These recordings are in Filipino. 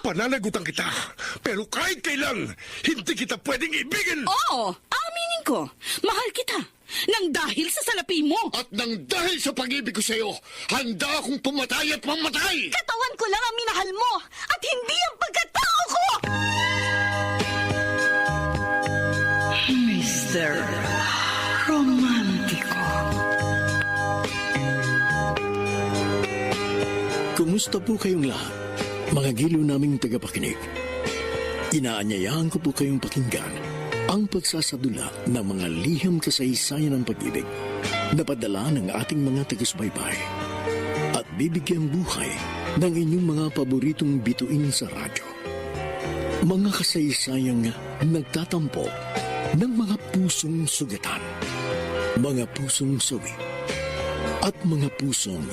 Pananagutan kita, pero kahit kailan, hindi kita pwedeng ibigin! Oo, aminin ko. Mahal kita. Nang dahil sa salapi mo. At nang dahil sa pag-ibig ko sa'yo, handa akong pumatay at mamatay! Katawan ko lang ang minahal mo at hindi ang pagkatao ko! Mr. Romantico. Kumusta po kayong lahat, mga giliw naming tagapakinig? Inaanyayahan ko po kayong pakinggan ang pagsasadula ng mga liham kasaysayan ng pag-ibig na padala ng ating mga tagus-baybay at bibigyang buhay ng inyong mga paboritong bituin sa radyo. Mga kasaysayang nagtatampo ng mga pusong sugatan, mga pusong sawi, at mga pusong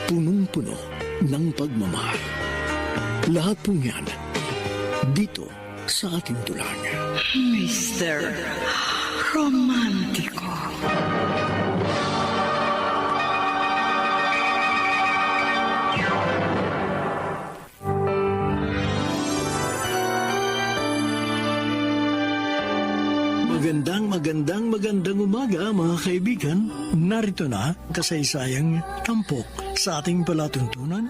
punong-puno ng pagmamahal. Lahat pong yan dito sa ating tulang. Mr. Romantico. Magandang umaga mga kaibigan. Narito na kasaysayang tampok sa ating palatuntunan.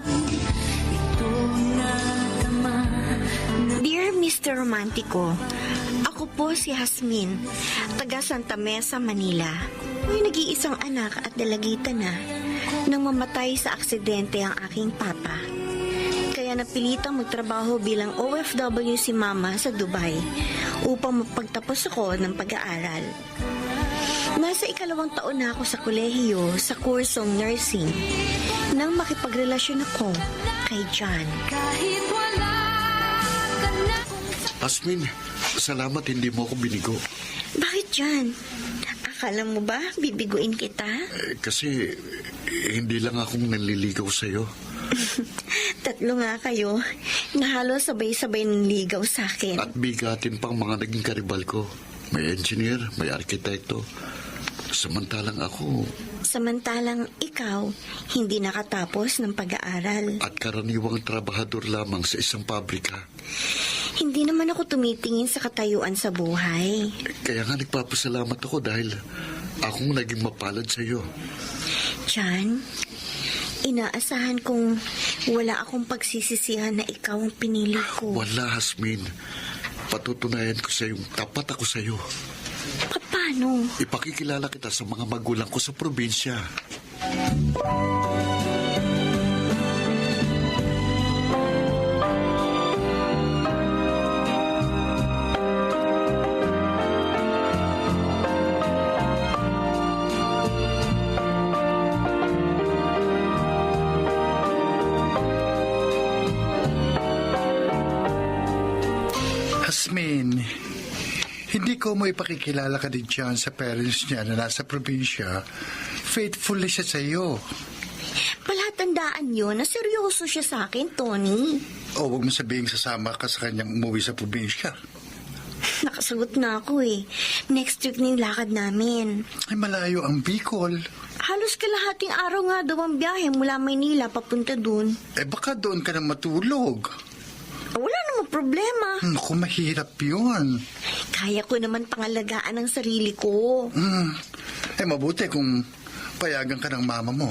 Dear Mr. Romantico, ako po si Jasmine, taga Santa Mesa, Manila. May nag-iisang anak at dalagita na nang mamatay sa aksidente ang aking papa. Kaya napilitang magtrabaho bilang OFW si Mama sa Dubai upang mapagtapos ako ng pag-aaral. Nasa 2nd taon na ako sa kolehiyo sa kursong nursing nang makipagrelasyon ako kay John. Asmin, salamat hindi mo ako binigo. Bakit, John? Akala mo ba bibiguin kita? Kasi hindi lang akong nanliligaw sa'yo. 3 nga kayo na halos sabay-sabay ng ligaw sa akin. At bigatin pang mga naging karibal ko. May engineer, may arkitekto. Samantalang ikaw, hindi nakatapos ng pag-aaral. At karaniwang trabahador lamang sa isang pabrika. Hindi naman ako tumitingin sa katayuan sa buhay. Kaya nga nagpapasalamat ako dahil akong naging mapalad sa'yo. John, inaasahan kong wala akong pagsisisihan na ikaw ang pinili ko. Wala, Jasmine. Patutunayan ko sa'yong tapat ako sa'yo. Paano? Ipakikilala kita sa mga magulang ko sa probinsya. Jasmine, hindi ko mo ipakikilala ka din dyan sa parents niya na nasa probinsya. Faithfully siya sa iyo. Palatandaan yun na seryoso siya sa akin, Tony. O huwag mo sabihin sasama ka sa kanyang umuwi sa probinsya. Nakasagot na ako eh. Next week na yung lakad namin. Ay, malayo ang Bicol. Halos kalahating araw nga daw ang biyahe mula Maynila papunta dun. Eh baka doon ka na matulog. Wala namang problema. Naku, mahirap yun. Kaya ko naman pangalagaan ang sarili ko. Eh mabuti kung payagan ka ng mama mo.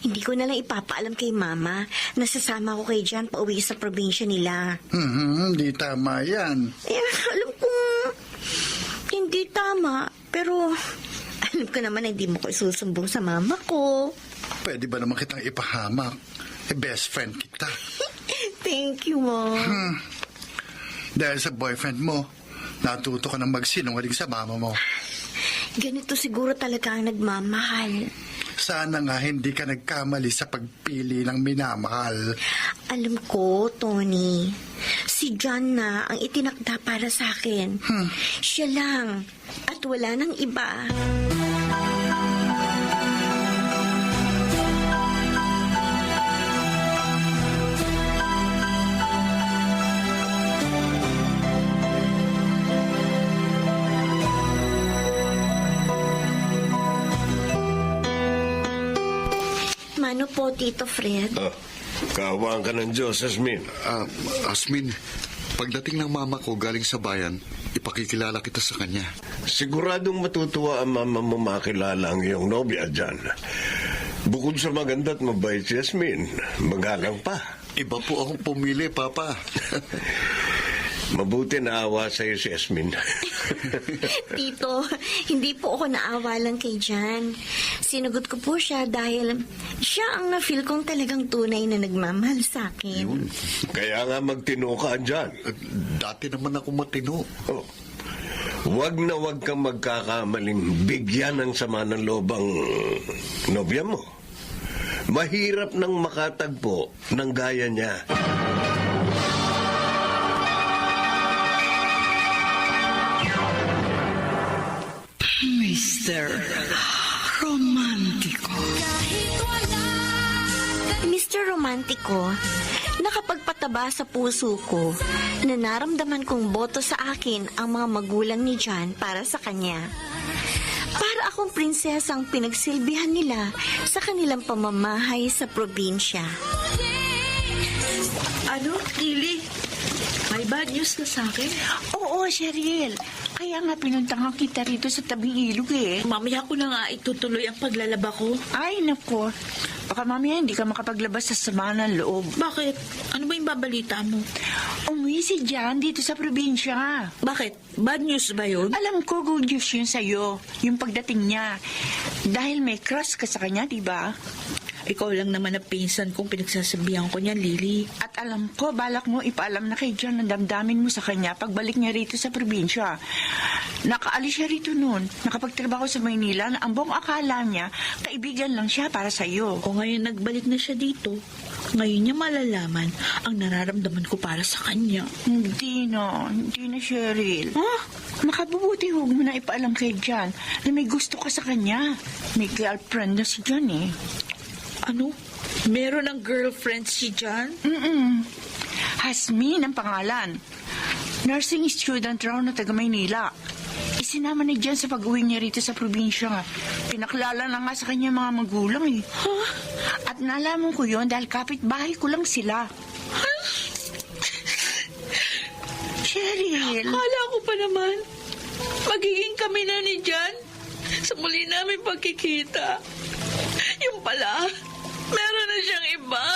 Hindi ko na lang ipapaalam kay Mama na sasama ko kay John pauwi sa probinsya nila. Hindi tama yan. Eh, alam kong hindi tama. Pero alam ko naman na hindi mo ko isusumbong sa mama ko. Pwede ba naman kitang ipahamak? Eh, best friend kita. Thank you, Mom. Dahil sa boyfriend mo, natuto ka ng magsinungaling sa mama mo. Ganito siguro talaga ang nagmamahal. Sana nga hindi ka nagkamali sa pagpili ng minamahal. Alam ko, Tony, si John na ang itinakda para sa akin. Siya lang at wala nang iba. Mano po, Tito Fred? Kaawaan ka ng Diyos, Asmin. Asmin, pagdating ng mama ko galing sa bayan, ipakikilala kita sa kanya. Siguradong matutuwa ang mama mo makilala ang iyong nobya dyan. Bukod sa maganda at mabait si Asmin, magalang pa. Iba po akong pumili, Papa. Mabuti naawa sa'yo si Asmin. Tito, hindi po ako naawa lang kay Jan. Sinagot ko po siya dahil siya ang na-feel kong talagang tunay na nagmamahal sa akin. Kaya nga magtino ka dyan. Dati naman ako matino. Oh. Wag na wag kang magkakamaling bigyan ng sama ng loob ang nobya mo. Mahirap nang makatagpo ng gaya niya. Mr. Romantiko. Mr. Romantico, nakapagpataba sa puso ko na naramdaman kong boto sa akin ang mga magulang ni Jan para sa kanya. Para akong prinsesang pinagsilbihan nila sa kanilang pamamahay sa probinsya. Ano, Lily? May bad news ka sa akin? Oo, Cheryl. Kaya nga pinuntahan kita rito sa tabing ilog eh. Mamaya ko na nga itutuloy ang paglalaba ko. Ay, nako. Baka mamaya hindi ka makapaglabas sa sama ng loob. Bakit? Ano ba yung babalita mo? Umuwi si Jan dito sa probinsya. Bakit? Bad news ba yun? Alam ko, good news yun sa'yo. Yung pagdating niya. Dahil may crush ka sa kanya, diba? Ikaw lang naman na pinsan kong pinagsasabihan ko niyan, Lily. At alam ko, balak mo ipaalam na kay Jan ang damdamin mo sa kanya pagbalik niya rito sa probinsya. Nakaalis siya rito noon. Nakapagtrabaho sa Maynila na ang buong akala niya, kaibigan lang siya para sa'yo. O ngayon nagbalik na siya dito. Ngayon niya malalaman ang nararamdaman ko para sa kanya. Hindi na, Cheryl. Ha? Makabubuti huwag mo na ipaalam kay Jan na may gusto ka sa kanya. May girlfriend na si Jan eh. Ano? Meron ng girlfriend si Jan? Hasmin ang pangalan. Nursing student raw na taga Maynila. Isinama ni Jan sa pag-uwi niya rito sa probinsya. Pinaklala na nga sa kanya mga magulang eh. Huh? At nalaman ko yon dahil kapitbahay ko lang sila. Cheryl. Akala ko pa naman, magiging kami na ni Jan sa muli namin pagkikita. Yung pala, meron na siyang iba.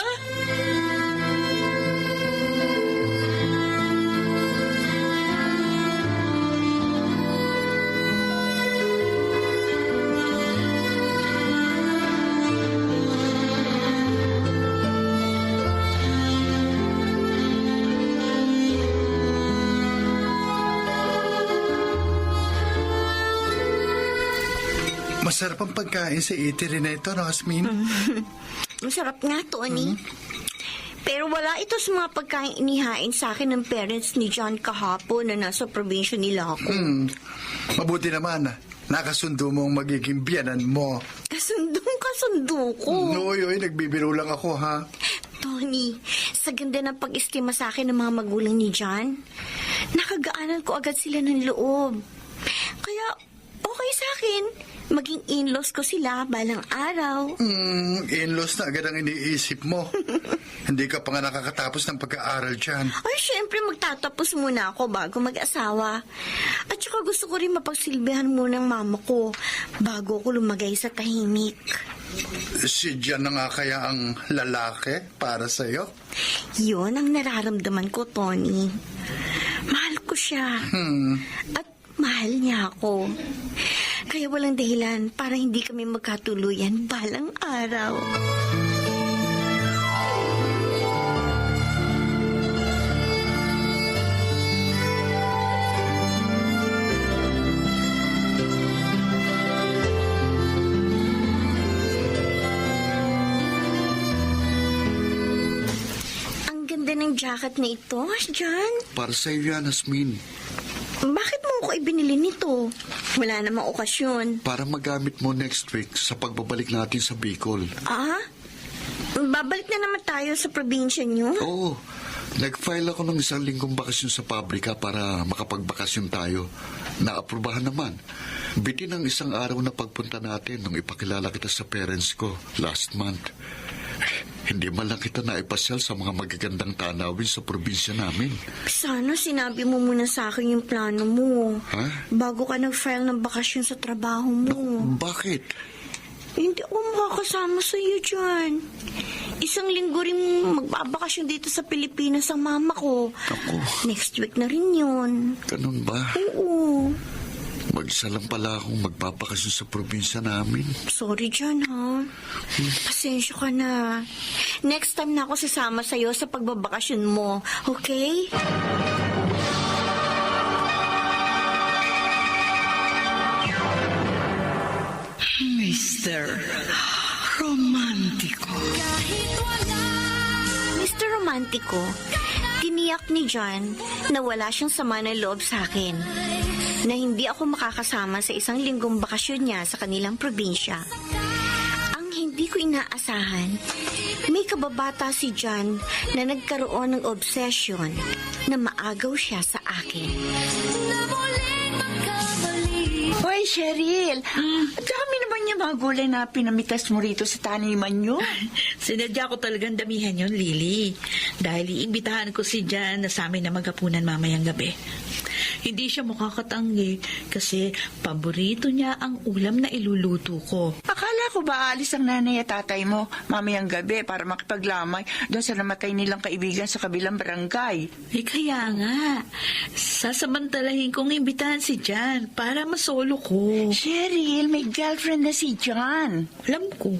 Masarap ang pagkain sa eatery na ito, no, Asmin? Masarap nga, Tony. Pero wala ito sa mga pagkain inihain sa akin ng parents ni John kahapon na nasa probinsya nila ako. Mabuti naman. Nakasundo mo ang magiging biyanan mo. Kasundo ko. Noy, nagbibiro lang ako, ha? Tony, sa ganda ng pag-estima sa akin ng mga magulang ni John, nakagaanan ko agad sila ng loob. Kaya, okay sa akin. Maging in-laws ko sila balang araw. In-laws na agad ang iniisip mo. Hindi ka pa nga nakakatapos ng pag-aaral dyan. Ay, syempre magtatapos muna ako bago mag-asawa. At saka gusto ko rin mapagsilbihan muna ng mama ko bago ako lumagay sa tahimik. Si Jan na nga kaya ang lalaki para sa'yo? Yun ang nararamdaman ko, Tony. Mahal ko siya. At mahal niya ako. Kaya walang dahilan para hindi kami magkatuluyan balang araw. Ang ganda ng jacket na ito, John. Para sa'yo yan, Asmin. Bakit mo ko ibinili nito? Wala namang okasyon. Para magamit mo next week sa pagbabalik natin sa Bicol. Ah? Babalik na naman tayo sa probinsya niyo? Oo. Nag-file ako ng 1 linggong bakasyon sa pabrika para makapagbakasyon tayo. Naaprubahan naman. Bitin ang 1 araw na pagpunta natin nung ipakilala kita sa parents ko last month. Hindi man lang kita naipasyal sa mga magagandang tanawin sa probinsya namin. Sana sinabi mo muna sa akin yung plano mo. Ha? Bago ka nag-file ng bakasyon sa trabaho mo. Bakit? Hindi ako makakasama sa iyo dyan. Isang linggo rin magbabakasyon dito sa Pilipinas ang mama ko. Ako, Next week na rin yun. ganun ba? Oo. Mag-isa lang pala akong magpapakasyon sa probinsya namin. Sorry dyan, ha? Pasensya ka na. Next time na ako sasama sa'yo sa pagbabakasyon mo. Okay? Mr. Romantico. Mr. Romantico, tiniyak ni John na wala siyang sama ng loob sa akin. Na hindi ako makakasama sa isang linggong bakasyon niya sa kanilang probinsya. Ang hindi ko inaasahan, may kababata si John na nagkaroon ng obsession na maagaw siya sa akin. Hoy, Cheryl! Dami naman niya mga gulay na pinamitas mo rito sa taniman niyo. Sinadya ko talagang damihan yon, Lily. Dahil iimbitahan ko si Jan na sa amin na maghapunan mamayang gabi. Hindi siya makakatanggi kasi paborito niya ang ulam na iluluto ko. Akala ko ba alis ang nanay at tatay mo mamayang gabi para makipaglamay doon sa namatay nilang kaibigan sa kabilang barangay? Kaya nga, sasamantalahin kong imbitahan si Jan para masolo ko. Cheryl, may girlfriend na si John. Alam ko,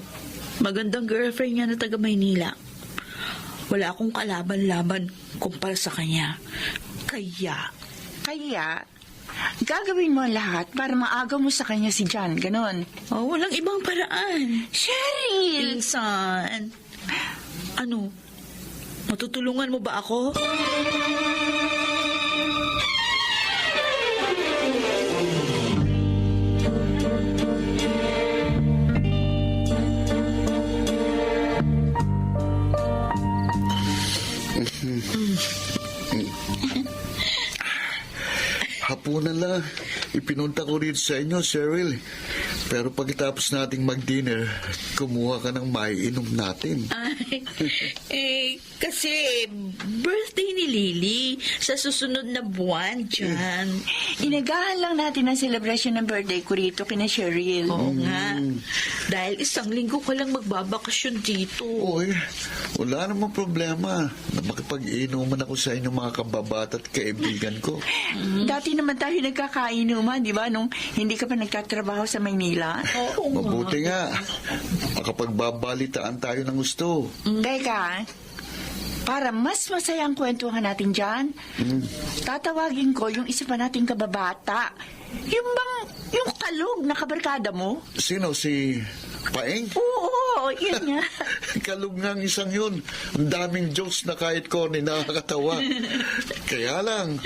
magandang girlfriend niya na taga Maynila. Wala akong kalaban-laban kumpara sa kanya. Kaya, gagawin mo ang lahat para maagaw mo sa kanya si John, ganon. Walang ibang paraan. Cheryl! Ilsan, ano, matutulungan mo ba ako? Hapunan lang. Ipinunta ko rin sa inyo, Cheryl. Pero pagkatapos nating mag-dinner, kumuha ka ng maiinom natin. Kasi birthday ni Lily sa susunod na buwan, Jan. Inagahan lang natin ang celebration ng birthday ko rito kina Cheryl. Oo nga. Dahil isang linggo ka lang magbabakasyon dito. Uy, wala namang problema na makipag-inuman ako sa inyo mga kababata at kaibigan ko. Dati naman tayo nagkakainuman, di ba? Nung hindi ka pa nagtatrabaho sa Maynila. Oo nga. Mabuti nga. Makapagbabalitaan tayo ng gusto. Teka, para mas masaya ang kwentuhan natin dyan, tatawagin ko yung isa pa nating kababata. Yung kalog na kabarkada mo? Sino? Si Paeng? Oo, yun nga. Kalug nga ang isang yun. Ang daming jokes na kahit corny nakakatawa. Kaya lang,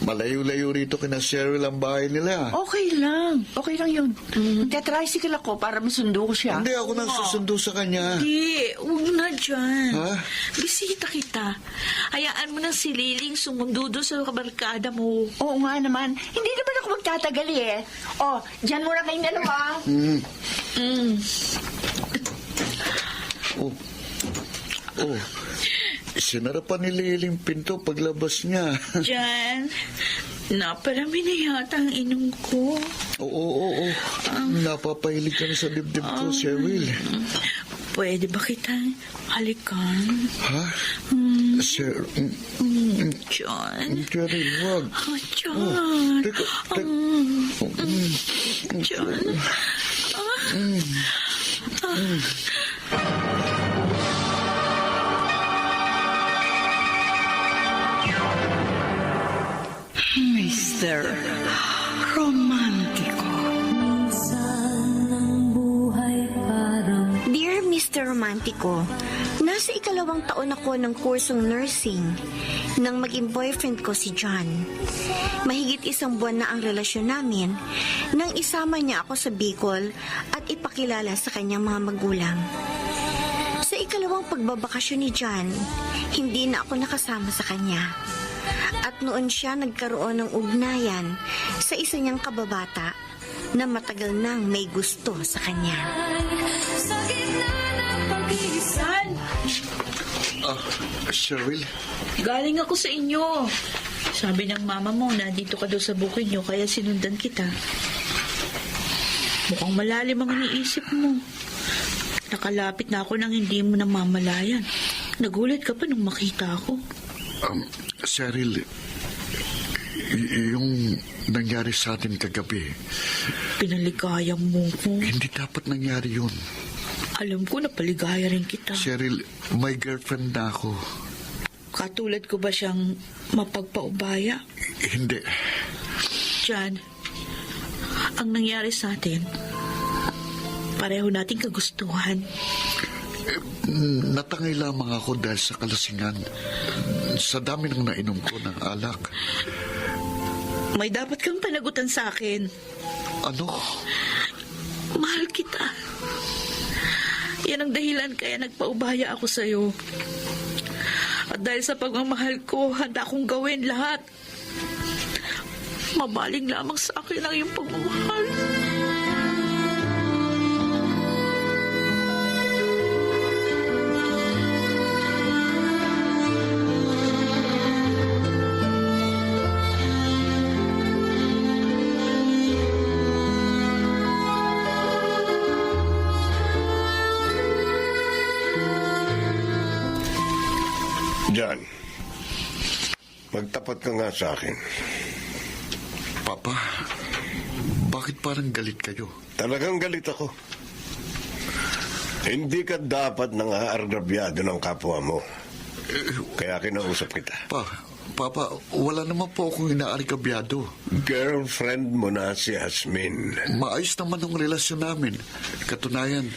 malayo-layo rito kina Cheryl ang bahay nila. Okay lang yun. Tetricycle ako para masundo ko siya. Hindi ako nang susundo sa kanya. Hindi, huwag na dyan. Ha? Bisita kita. Hayaan mo na si Liling sumundo doon sa kabarkada mo. Oo nga naman. Hindi naman ako magtatagal eh. Oh, dyan muna kayong dalawa. Oh. Sinarapan ni Liling pinto paglabas niya. Jan, naparami na yata ang inom ko. Oo. Napapahilig ka na sa dibdib ko, Cheryl. Pwede ba kitang halikan? Ha? Cheryl. Jan. Cheryl, wag. Jan. Teka. Jan. Mr. Romantico. Dear Mr. Romantico, nasa ikalawang taon ako ng kursong nursing nang maging boyfriend ko si John. Mahigit isang buwan na ang relasyon namin nang isama niya ako sa Bicol at ipakilala sa kanyang mga magulang. Sa ikalawang pagbabakasyon ni John, hindi na ako nakasama sa kanya. At noon siya nagkaroon ng ugnayan sa isa niyang kababata na matagal nang may gusto sa kanya. Sa gitna ng San, Cheryl, galing ako sa inyo. Sabi ng mama mo na dito ka daw sa bukid nyo, kaya sinundan kita. Mukhang malalim ang iniisip mo. Nakalapit na ako nang hindi mo namamalayan. Nagulat ka pa nung makita ako. Cheryl, yung nangyari sa atin kagabi, Pinaligaya mo ko. hindi dapat nangyari yun. Alam ko na paligaya rin kita. Cheryl, may girlfriend na ako. Katulad ko ba siyang mapagpaubaya? Hindi. John, ang nangyari sa atin, pareho nating kagustuhan. Natangay lamang ako dahil sa kalasingan. Sa dami ng nainom ko ng alak. May dapat kang panagutan sa akin. Ano? Mahal kita. Yan ang dahilan kaya nagpaubaya ako sa'yo. At dahil sa pagmamahal ko, handa kong gawin lahat. Mabaling lamang sa akin ang iyong pagmamahal. John, magtapat ka nga sa akin. Papa, bakit parang galit kayo? Talagang galit ako. Hindi ka dapat nang aargrabyado ng kapwa mo. Kaya kinausap kita. Papa, wala naman po akong inaarikabyado. Girlfriend mo na si Hasmin. Maayos naman ang relasyon namin. Katunayan,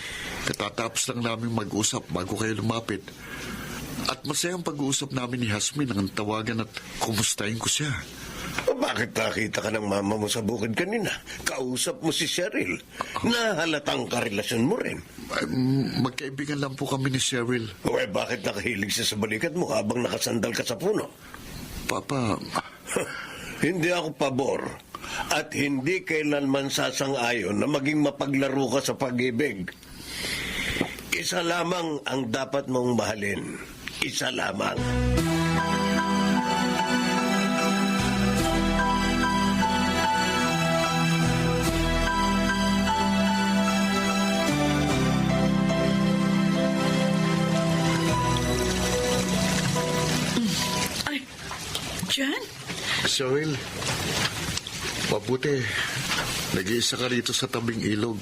katatapos lang namin mag-usap bago kayo lumapit. At masayang pag-uusap namin ni Hasmin ang tawagan at kumustahin ko siya. Bakit nakita ka ng mama mo sa bukid kanina? Kausap mo si Cheryl. Nahalatang karelasyon mo rin. Magkaibigan lang po kami ni Cheryl. Bakit nakahilig siya sa balikat mo habang nakasandal ka sa puno? Papa, Hindi ako pabor at hindi kailanman sasang-ayon na maging mapaglaro ka sa pag-ibig. Isa lamang ang dapat mong mahalin. Isa lamang. Ay, John? Cheryl, mabuti. Nag-iisa ka rito sa tabing ilog.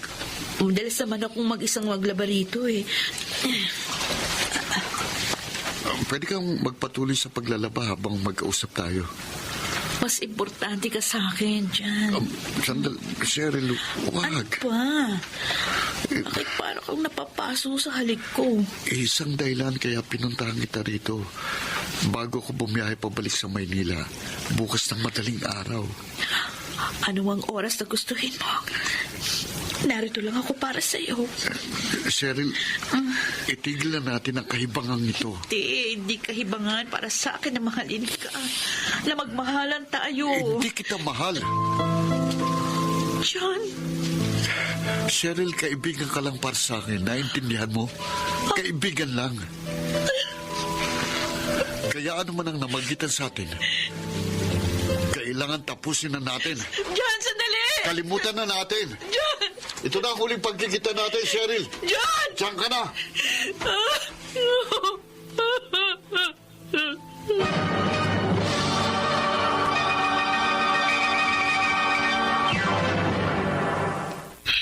Madalas naman akong mag-isang maglaba rito eh. Pwede kang magpatuloy sa paglalaba habang mag-ausap tayo. Mas importante ka sa akin, John. Sandal, Cheryl, Ano wag. pa? Bakit parang kang napapaso sa halik ko? Isang dahilan kaya pinuntahan kita rito. Bago ko bumiyahe pabalik sa Maynila, bukas ng madaling araw. Ano ang oras na gustuhin mo? Narito lang ako para sa iyo. Cheryl, itigil na natin ang kahibangang ito. Hindi kahibangan para sa akin na mahalin ka. Na magmahalan tayo. Hindi kita mahal. John, Cheryl, kaibigan ka lang para sa akin. Naintindihan mo? Kaibigan lang. Kaya ano man ang namagitan sa atin, kailangan tapusin na natin. John, sandali! Kalimutan na natin. John! Ito na ang huling pagkikita natin, Cheryl. John! Diyan ka na.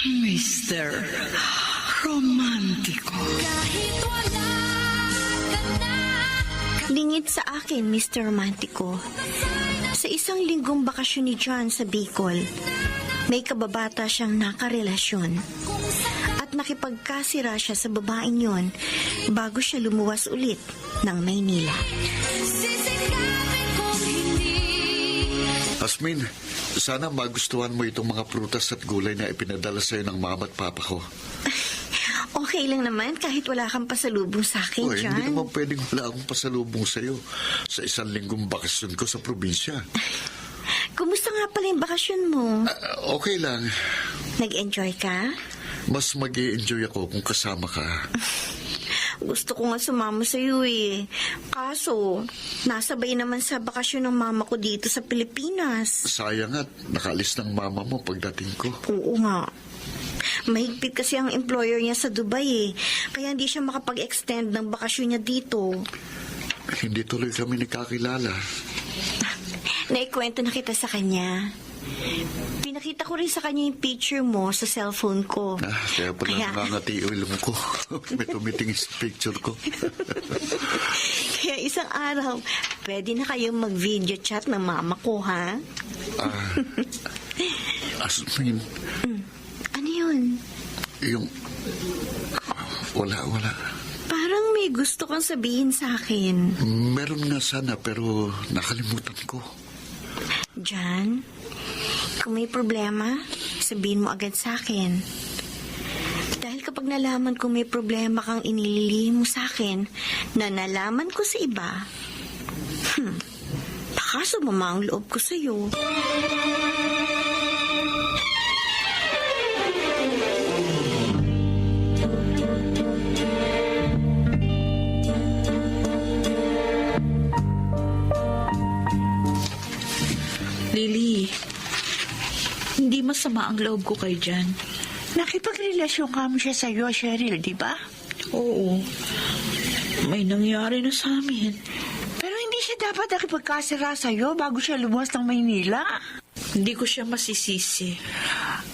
Mr. Romántico. Lingid sa akin, Mr. Romantico. Sa isang linggong bakasyon ni John sa Bicol, may kababata siyang nakarelasyon. At nakipagkasira siya sa babaeng yon bago siya lumuwas ulit ng Maynila. Hasmin, sana magustuhan mo itong mga prutas at gulay na ipinadala sa'yo ng mama at papa ko. Okay lang naman kahit wala kang pasalubong sa akin, John. Hindi naman pwedeng wala akong pasalubong sa'yo sa isang linggong bakasyon ko sa probinsya. Kumusta nga pala yung bakasyon mo? Okay lang. Nag-enjoy ka? Mas mag-i-enjoy ako kung kasama ka. Gusto ko nga sumama sa iyo eh. Kaso, nasabay naman sa bakasyon ng mama ko dito sa Pilipinas. Sayang at nakaalis ng mama mo pagdating ko. Oo nga. Mahigpit kasi ang employer niya sa Dubai eh. Kaya hindi siya makapag-extend ng bakasyon niya dito. Hindi tuloy kami nakakilala. Naikwento na kita sa kanya. Pinakita ko rin sa kanya yung picture mo sa cellphone ko. Kaya pala nangangati yung ilong ko. May tumitingin sa picture ko. Kaya isang araw, pwede na kayong mag-video chat ng mama ko, ha? Asmin, Ano yun? yung... Wala. Parang may gusto kang sabihin sa akin. Meron nga sana pero nakalimutan ko. John, kung may problema, sabihin mo agad sa akin. Dahil kapag nalaman ko may problema kang inililihim mo sa akin, na nalaman ko sa iba, baka sumama ang loob ko sa'yo. Lily, hindi masama ang loob ko kay Jan. Nakipagrelasyon ka mo siya sa'yo, Cheryl, di ba? Oo, may nangyari na sa amin. Pero hindi siya dapat nakipagkasira sa'yo bago siya lumuwas ng Maynila. Hindi ko siya masisisi.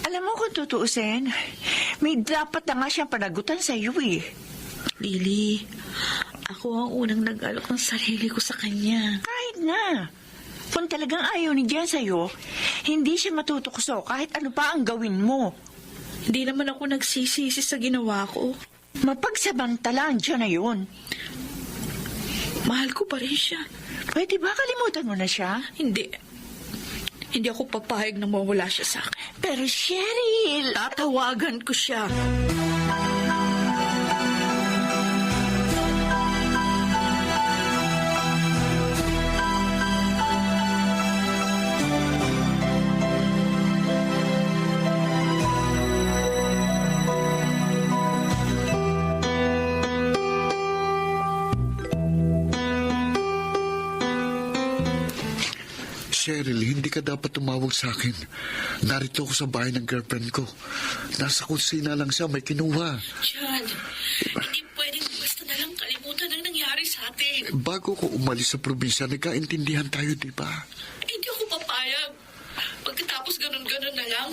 Alam mo kung tutuusin, may dapat na nga siyang panagutan sa'yo eh. Lily, ako ang unang nag-alok ng sarili ko sa kanya. Kahit na. Kung talagang ayaw ni Jan sa'yo, hindi siya matutukso kahit ano pa ang gawin mo. Hindi naman ako nagsisisi sa ginawa ko. Mapagsabantalaan siya na yun. Mahal ko pa rin siya. Pwede ba kalimutan mo na siya? Hindi. Hindi ako papayag na mawala siya sa akin. Pero Cheryl... Tatawagan ko siya. Cheryl, hindi ka dapat tumawag sa akin. Narito ako sa bahay ng girlfriend ko. Nasa kusina lang siya, may kinuha. Jan, hindi pwedeng basta na lang kalimutan ang nangyari sa atin. Bago ko umalis sa probinsya, nagkaintindihan tayo, di ba? Hindi ako papayag. Pagkatapos ganun-ganun na lang.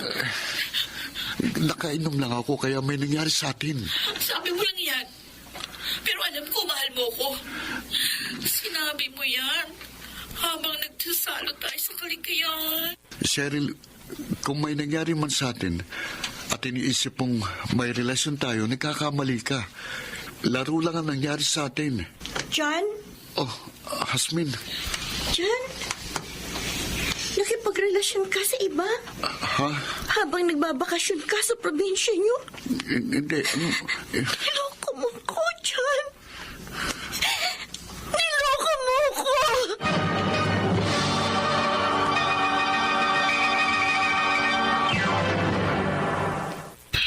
Nakainom lang ako, kaya may nangyari sa atin. Sabi mo lang yan. Pero alam ko, mahal mo ko. Sinabi mo yan. Habang nagsasalo tayo sa kaligayahan. Cheryl, kung may nangyari man sa atin at iniisip mong may relasyon tayo, nagkakamali ka. Laro lang ang nangyari sa atin. John? Oh, Hasmin. John? Nakipagrelasyon ka sa iba? Ha? Habang nagbabakasyon ka sa probinsya niyo? Hindi. Niloko mo ko, John. Niloko mo ko!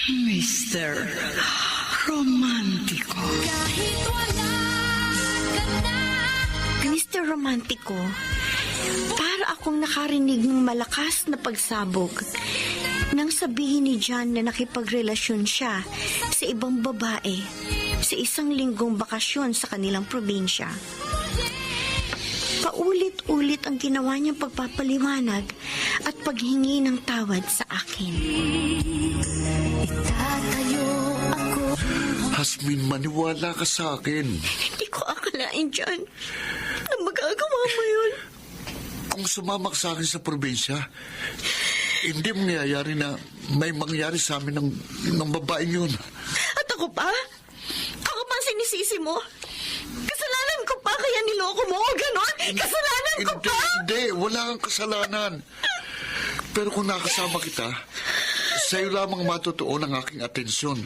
Mr. Romantiko. Mr. Romantico, para akong nakarinig ng malakas na pagsabog nang sabihin ni John na nakipagrelasyon siya sa ibang babae sa isang linggong bakasyon sa kanilang probinsya. Paulit-ulit ang ginawa niyang pagpapaliwanag at paghingi ng tawad sa akin. Hasmin, maniwala ka sa akin. Hindi ko akalain, John, na magagawa mo yun. Kung sumama ka sa akin sa probinsya, hindi mangyayari na may mangyari sa amin ng babaeng yun. At ako pa? Ako pa ang sinisisi mo? Kasalanan ko pa kaya niloko mo o ganon? Kasalanan ko pa? Hindi, wala kang kasalanan. Pero kung nakasama kita, sa'yo lamang matutuon ang aking atensyon.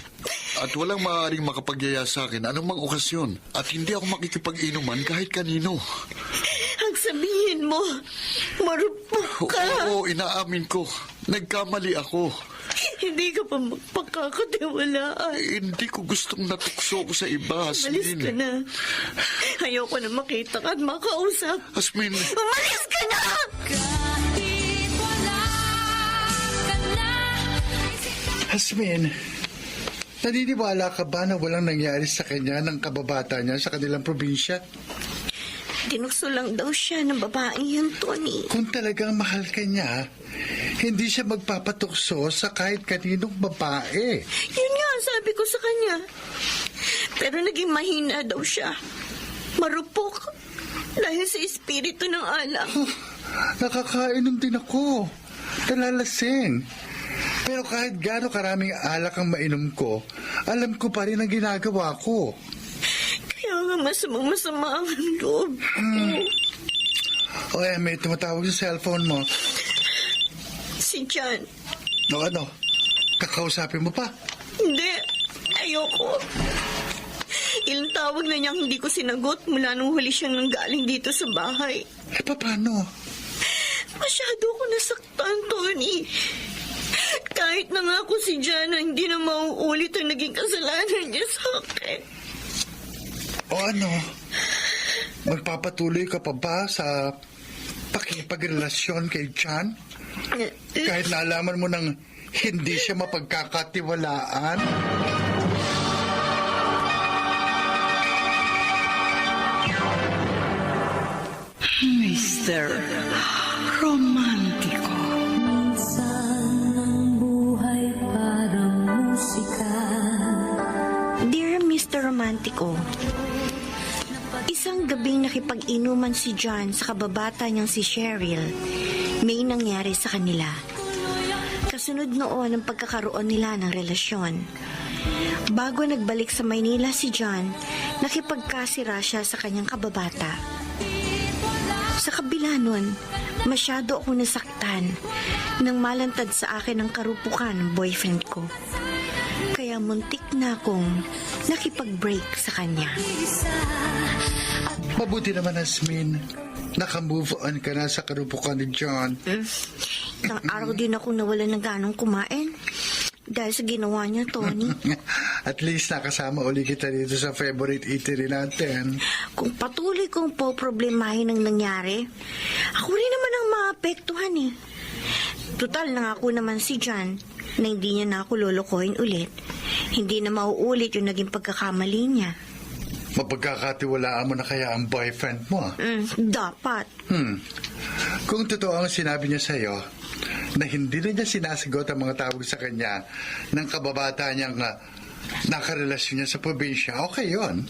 At walang maaaring makapagyaya sa akin anumang okasyon. At hindi ako makikipag-inuman kahit kanino. Ang sabihin mo, marupok ka. Oo, inaamin ko. Nagkamali ako. Hindi ka pa magpakakatiwalaan. Hindi ko gustong natukso ko sa iba, Umalis ka Hasmin. na. Ayoko na makita ka at makausap. Hasmin, Umalis ka na! Hasmin, naniniwala ka ba na walang nangyari sa kanya ng kababata niya sa kanilang probinsya? Tinukso lang daw siya ng babaeng yun, Tony. Kung talagang mahal ka niya, hindi siya magpapatukso sa kahit kaninong babae. Yun nga ang sabi ko sa kanya. Pero naging mahina daw siya. Marupok. Dahil sa espiritu ng alak. Nakakainom din ako. Nalalasing. Pero kahit gaano karaming alak ang mainom ko, alam ko pa rin ang ginagawa ko. Kaya nga masama ang loob ko. O may tumatawag sa cellphone mo. Si John. O ano? Kakausapin mo pa? Hindi. Ayoko. Ilang tawag na niyang hindi ko sinagot mula nung huli siyang nanggaling dito sa bahay. Paano? Masyado ako nasaktan, Tony. Kahit na nga ako si John na hindi na mauulit ang naging kasalanan niya sa akin. O ano? Magpapatuloy ka pa ba sa pakipagrelasyon kay John? Kahit naalaman mo nang hindi siya mapagkakatiwalaan? Mr. Romantiko. Dear Mr. Romantico, isang gabing nakipag-inuman si John sa kababata niyang si Cheryl, may nangyari sa kanila. Kasunod noon ang pagkakaroon nila ng relasyon. Bago nagbalik sa Maynila si John, nakipagkasira siya sa kanyang kababata. Sa kabila nun, masyado akong nasaktan nang malantad sa akin ang karupukan ng boyfriend ko. Kaya muntik na akong nakipag-break sa kanya. Mabuti naman, Hasmin. Naka-move on ka na sa karupukan ni John. Ilang araw din ako nawalan ng ganong kumain. Dahil sa ginawa niya, Tony. At least nakasama uli kita dito sa favorite eatery natin. Kung patuloy kong poproblemahin ang nangyari, ako rin naman ang maapektuhan eh. Total nangako naman si John na hindi niya na ako lolokohin ulit. Hindi na mauulit yung naging pagkakamali niya. Mapagkakatiwalaan mo na kaya ang boyfriend mo? Dapat. Kung totoo ang sinabi niya sa'yo, na hindi na niya sinasagot ang mga tawag sa kanya ng kababata niyang nakarelasyon niya sa probinsya, okay yun.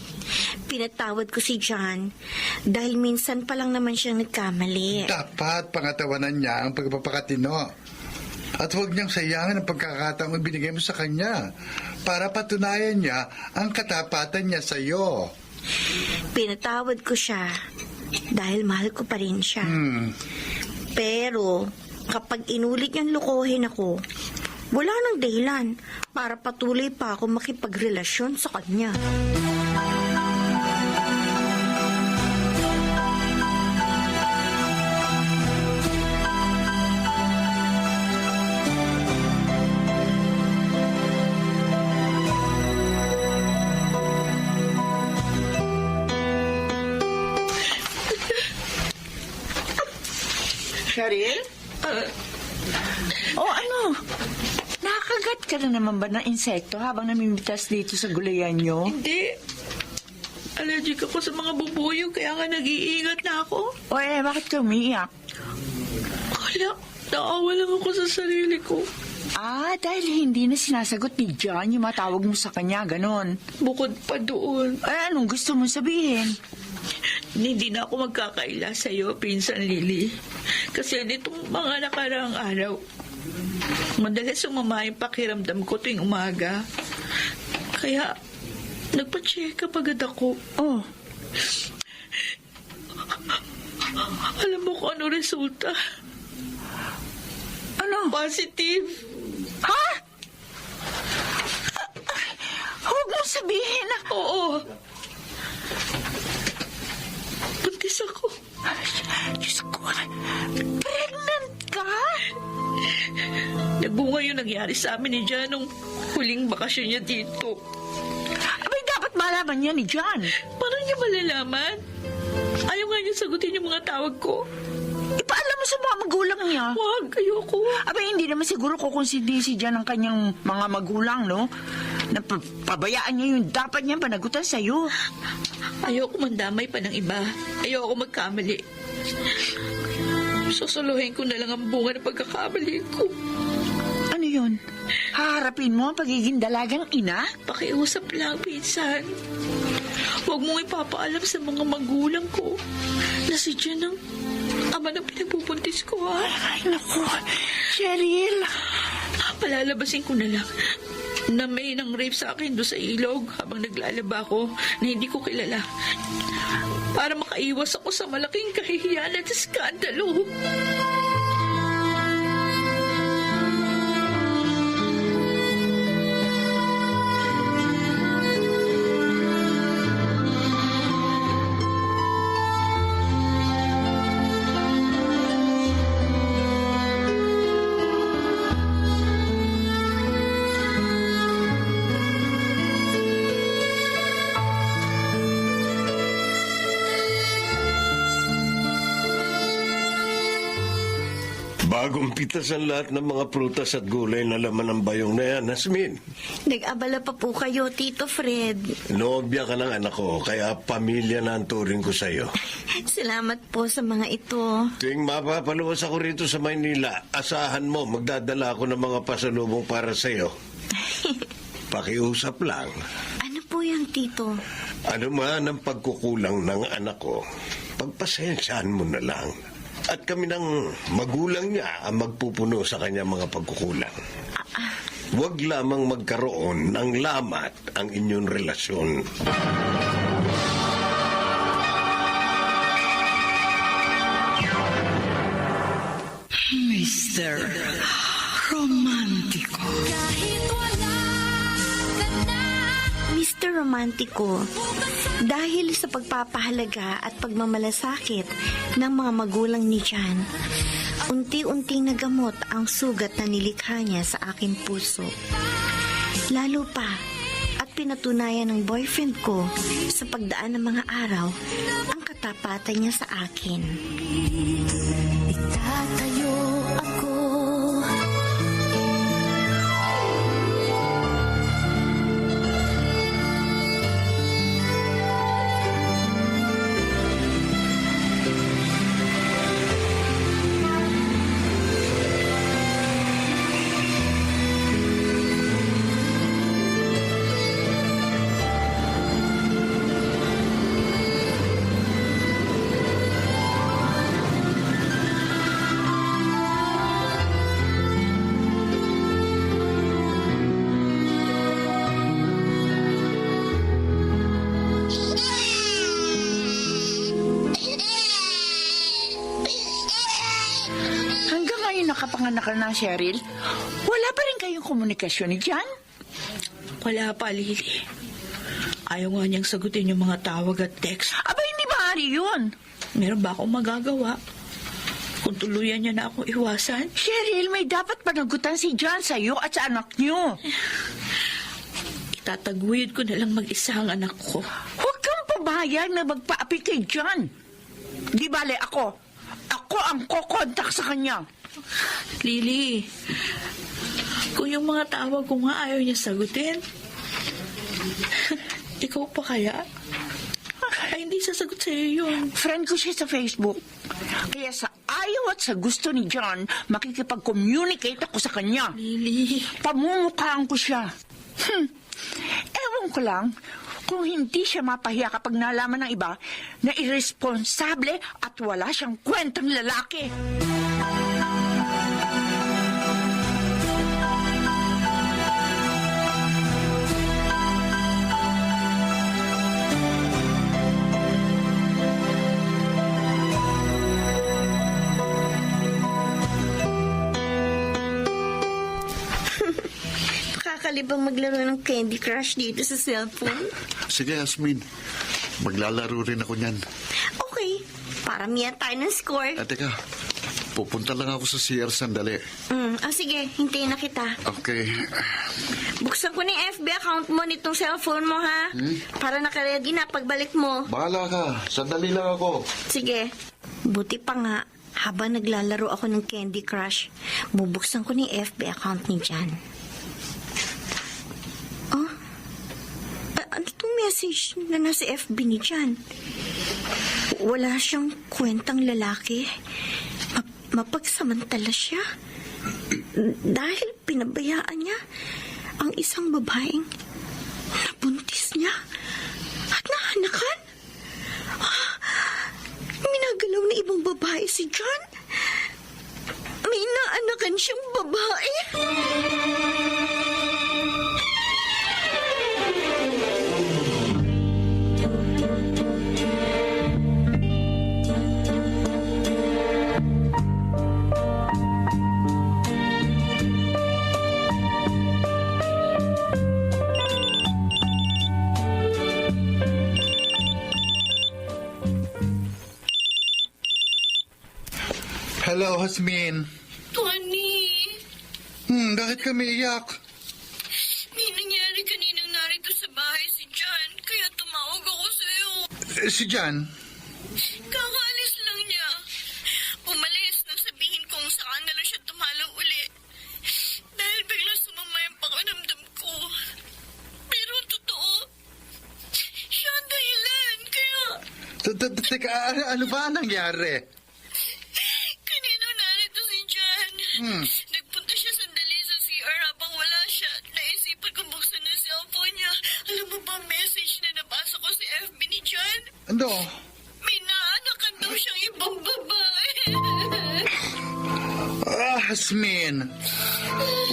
Pinatawad ko si John dahil minsan pa lang naman siyang nagkamali. Dapat pangatawanan niya ang pagpapakatino. At huwag niyang sayangin ang pagkakataong ibinigay mo sa kanya para patunayan niya ang katapatan niya sa'yo. Pinatawad ko siya dahil mahal ko pa rin siya. Pero kapag inulit niyang lokohin ako, wala nang dahilan para patuloy pa ako makipagrelasyon sa kanya. Cheryl? Ano? Nakagat ka na naman ba ng insekto habang namimitas dito sa gulayan nyo? Hindi. Allergic ako sa mga bubuyog, kaya nga nag-iingat na ako. Bakit ka umiiyak? Kala, naawa lang ako sa sarili ko. Dahil hindi na sinasagot ni John yung matawag mo sa kanya, ganon. Bukod pa doon. Anong gusto mong sabihin? Hindi na ako magkakaila sa iyo, Pinsan Lily. Kasi nitong mga nakaraang araw, madalas sumama yung pakiramdam ko tuwing umaga. Kaya, nagpa-check up agad ako. Alam mo kung ano resulta? Ano? Positive. Ha? Huwag mo sabihin na... Oo. Buntis ako. Diyos ko, pregnant ka? Nagbunga yung nangyari nangyari sa amin ni Jan nung huling bakasyon niya dito. Abay, dapat malaman niya ni John. Paano niya malalaman? Ayaw nga niya sagutin yung mga tawag ko. Ipaalam mo sa mga magulang niya. Wag, ayoko. Abay, hindi naman siguro kukonsider si John ang kanyang mga magulang, no? Pabayaan niya yung dapat niyang panagutan sa'yo. Ayoko mandamay pa ng iba. Ayoko magkamali. Susuluhin ko na lang ang bunga ng pagkakamali ko. Ano yun? Haharapin mo ang pagiging dalagang ina? Pakiusap lang, pinsan. Huwag mong ipapaalam sa mga magulang ko na si Jan ang ama ng pinagbubuntis ko, ha? Ay, naku. Cheryl. Palalabasin ko na lang na may nang rape sa akin doon sa ilog habang naglalaba ako na hindi ko kilala. Para makaiwas ako sa malaking kahihiyan at skandalo. Bagong pitas ang lahat ng mga prutas at gulay na laman ng bayong na yan, Hasmin. Nag-abala pa po kayo, Tito Fred. Nobya ka ng anak ko, kaya pamilya na ang turing ko sa'yo. Salamat po sa mga ito. Tuwing mapapaluwas ako rito sa Maynila, asahan mo, magdadala ako ng mga pasalubong para sa'yo. Pakiusap lang. Ano po yan, Tito? Ano man ang pagkukulang ng anak ko, pagpasensyaan mo na lang. At kami ng magulang niya ang magpupuno sa kanya mga pagkukulang. Huwag lamang magkaroon ng lamat ang inyong relasyon. Mr. Romantico. Mr. Romantico, dahil sa pagpapahalaga at pagmamalasakit ng mga magulang ni Jan, unti-unting nagamot ang sugat na nilikha niya sa aking puso. Lalo pa, at pinatunayan ng boyfriend ko sa pagdaan ng mga araw ang katapatan niya sa akin. Itatayo ako. Nakapanganak ka na, Cheryl. Wala pa rin kayong komunikasyon ni Jan? Wala pa, Lily. Ayaw nga niyang sagutin yung mga tawag at text. Aba, hindi maaari yun. Meron ba akong magagawa? Kung tuluyan niya na akong iwasan? Cheryl, may dapat panagutan si Jan sa'yo at sa anak niyo. Itataguyod ko na lang mag-isa ang anak ko. Huwag kang pabayag na magpaapi kay Jan. Di bale ako. Ako ang kokontak sa kanya. Lily, kung yung mga tawag ko nga ayaw niya sagutin, ikaw pa kaya? Ay, hindi sasagot sa'yo yun. Friend ko siya sa Facebook. Kaya sa ayaw at sa gusto ni John, makikipag-communicate ako sa kanya. Lily. Pamumukhaan ko siya. Ewan ko lang kung hindi siya mapahiya kapag nalaman ng iba na irresponsable at wala siyang kwentang lalaki. Nakakalibang maglaro ng Candy Crush dito sa cellphone. Sige, Hasmin. Maglalaro rin ako niyan. Okay, para miyan tayo ng score. Teka, pupunta lang ako sa CR sandali. Sige, hintayin na kita. Okay. Buksan ko na yung FB account mo nitong cellphone mo, ha? Para nakaready na pagbalik mo. Bahala ka. Sandali lang ako. Sige. Buti pa nga, habang naglalaro ako ng Candy Crush, bubuksan ko na yung FB account ni Jan. Oh? Ano itong message na nasa FB ni Jan? Wala siyang kwentang lalaki. Mapagsamantala siya. Dahil pinabayaan niya ang isang babaeng nabuntis niya at nahanakan. Minagalaw na ibang babae si John. May naanakan siyang babae. Hello, Hasmin. Tony, Bakit kami iyak? may nangyari kaninang narito sa bahay si John, kaya tumawag ako sa'yo. Si Jan? Kakaalis lang niya. Umalis nang sabihin kong saan na lang siya tumalaw uli. Dahil biglang sumama yung pakiramdam ko. Pero ang totoo, siya ang dahilan, kaya Teka, ano ba ang nangyari? kanina narito si John. Nagpunta siya sandali sa CR habang wala siya. Naisipan kong buksan ang cellphone niya. Alam mo ba message na nabasa ko sa FB ni John? Ano? May naanakan daw siyang ibang babae. Hasmin.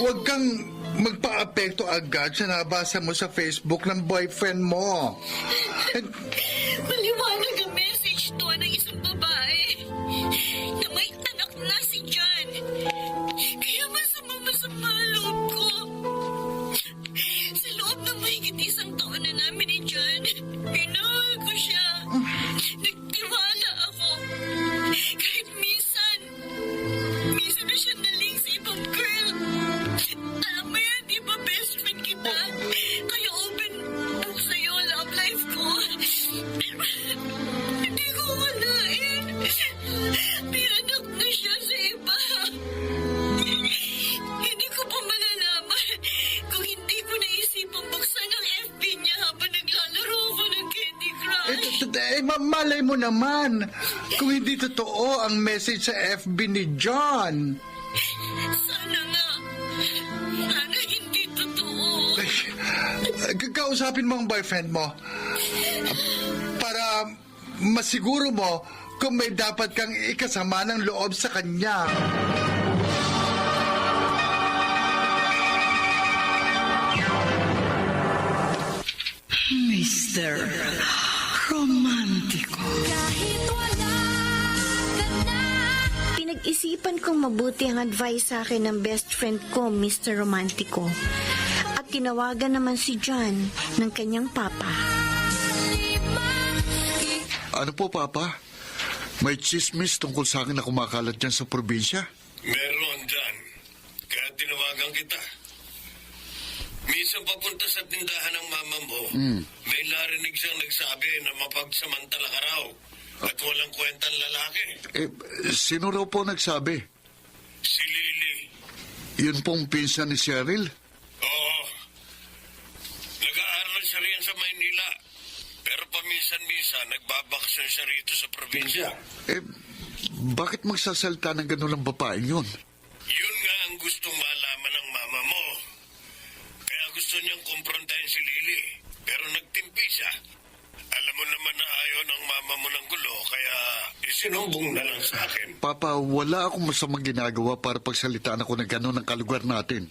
Huwag kang magpa-apekto agad sa nabasa mo sa Facebook ng boyfriend mo. Maliwanag ang message to ng isang babae na may anak na si John. Kaya masama loob ko. Sa loob ng mahigit isang taon na namin ni John, minahal ko siya. Nagtiwala ako. Kahit minsan na siya naling sa ibang girl. Alam mo yan, di ba best friend kita? Kaya open book sa'yo ang love life ko. Hindi ko walain. May anak na siya sa iba. Hindi ko pa malalaman kung hindi ko naisipang buksan ang FB niya habang naglalaro ako ng Candy Crush. Malay mo naman kung hindi totoo ang message sa FB ni John. Sana nga. Sana hindi totoo. Kausapin mo ang boyfriend mo para masiguro mo kung may dapat kang ikasama ng loob sa kanya. Mr. Romantico. Pinag-isipan kong mabuti ang advice sa akin ng best friend ko, Mr. Romantico. At tinawagan naman si John ng kanyang papa. Ano po, Papa? May chismis tungkol sa akin na kumakalat dyan sa probinsya? Meron dyan. Kaya tinawagan kita. Minsan papunta sa tindahan ng mama mo, may narinig siyang nagsabi na mapagsamantala ka raw at walang kwentang lalaki. Sino raw po nagsabi? Si Lily. Yun pong pinsan ni Cheryl? Oo. Nag-aaral siya riyan sa Maynila. Pero paminsan-minsan nagbabakasyon siya rito sa probinsya. Bakit magsasalta ng gano'n ang babaeng yun? Yun nga ang gustong malaman ng mama mo. Kaya gusto niyang kumprontahin si Lily. Pero nagtimpi siya. Alam mo naman na ayaw ng mama mo ng gulo, kaya isinumbong na lang sa akin. Papa, wala akong masamang ginagawa para pagsalitaan ako ng gano'n ang kalugar natin.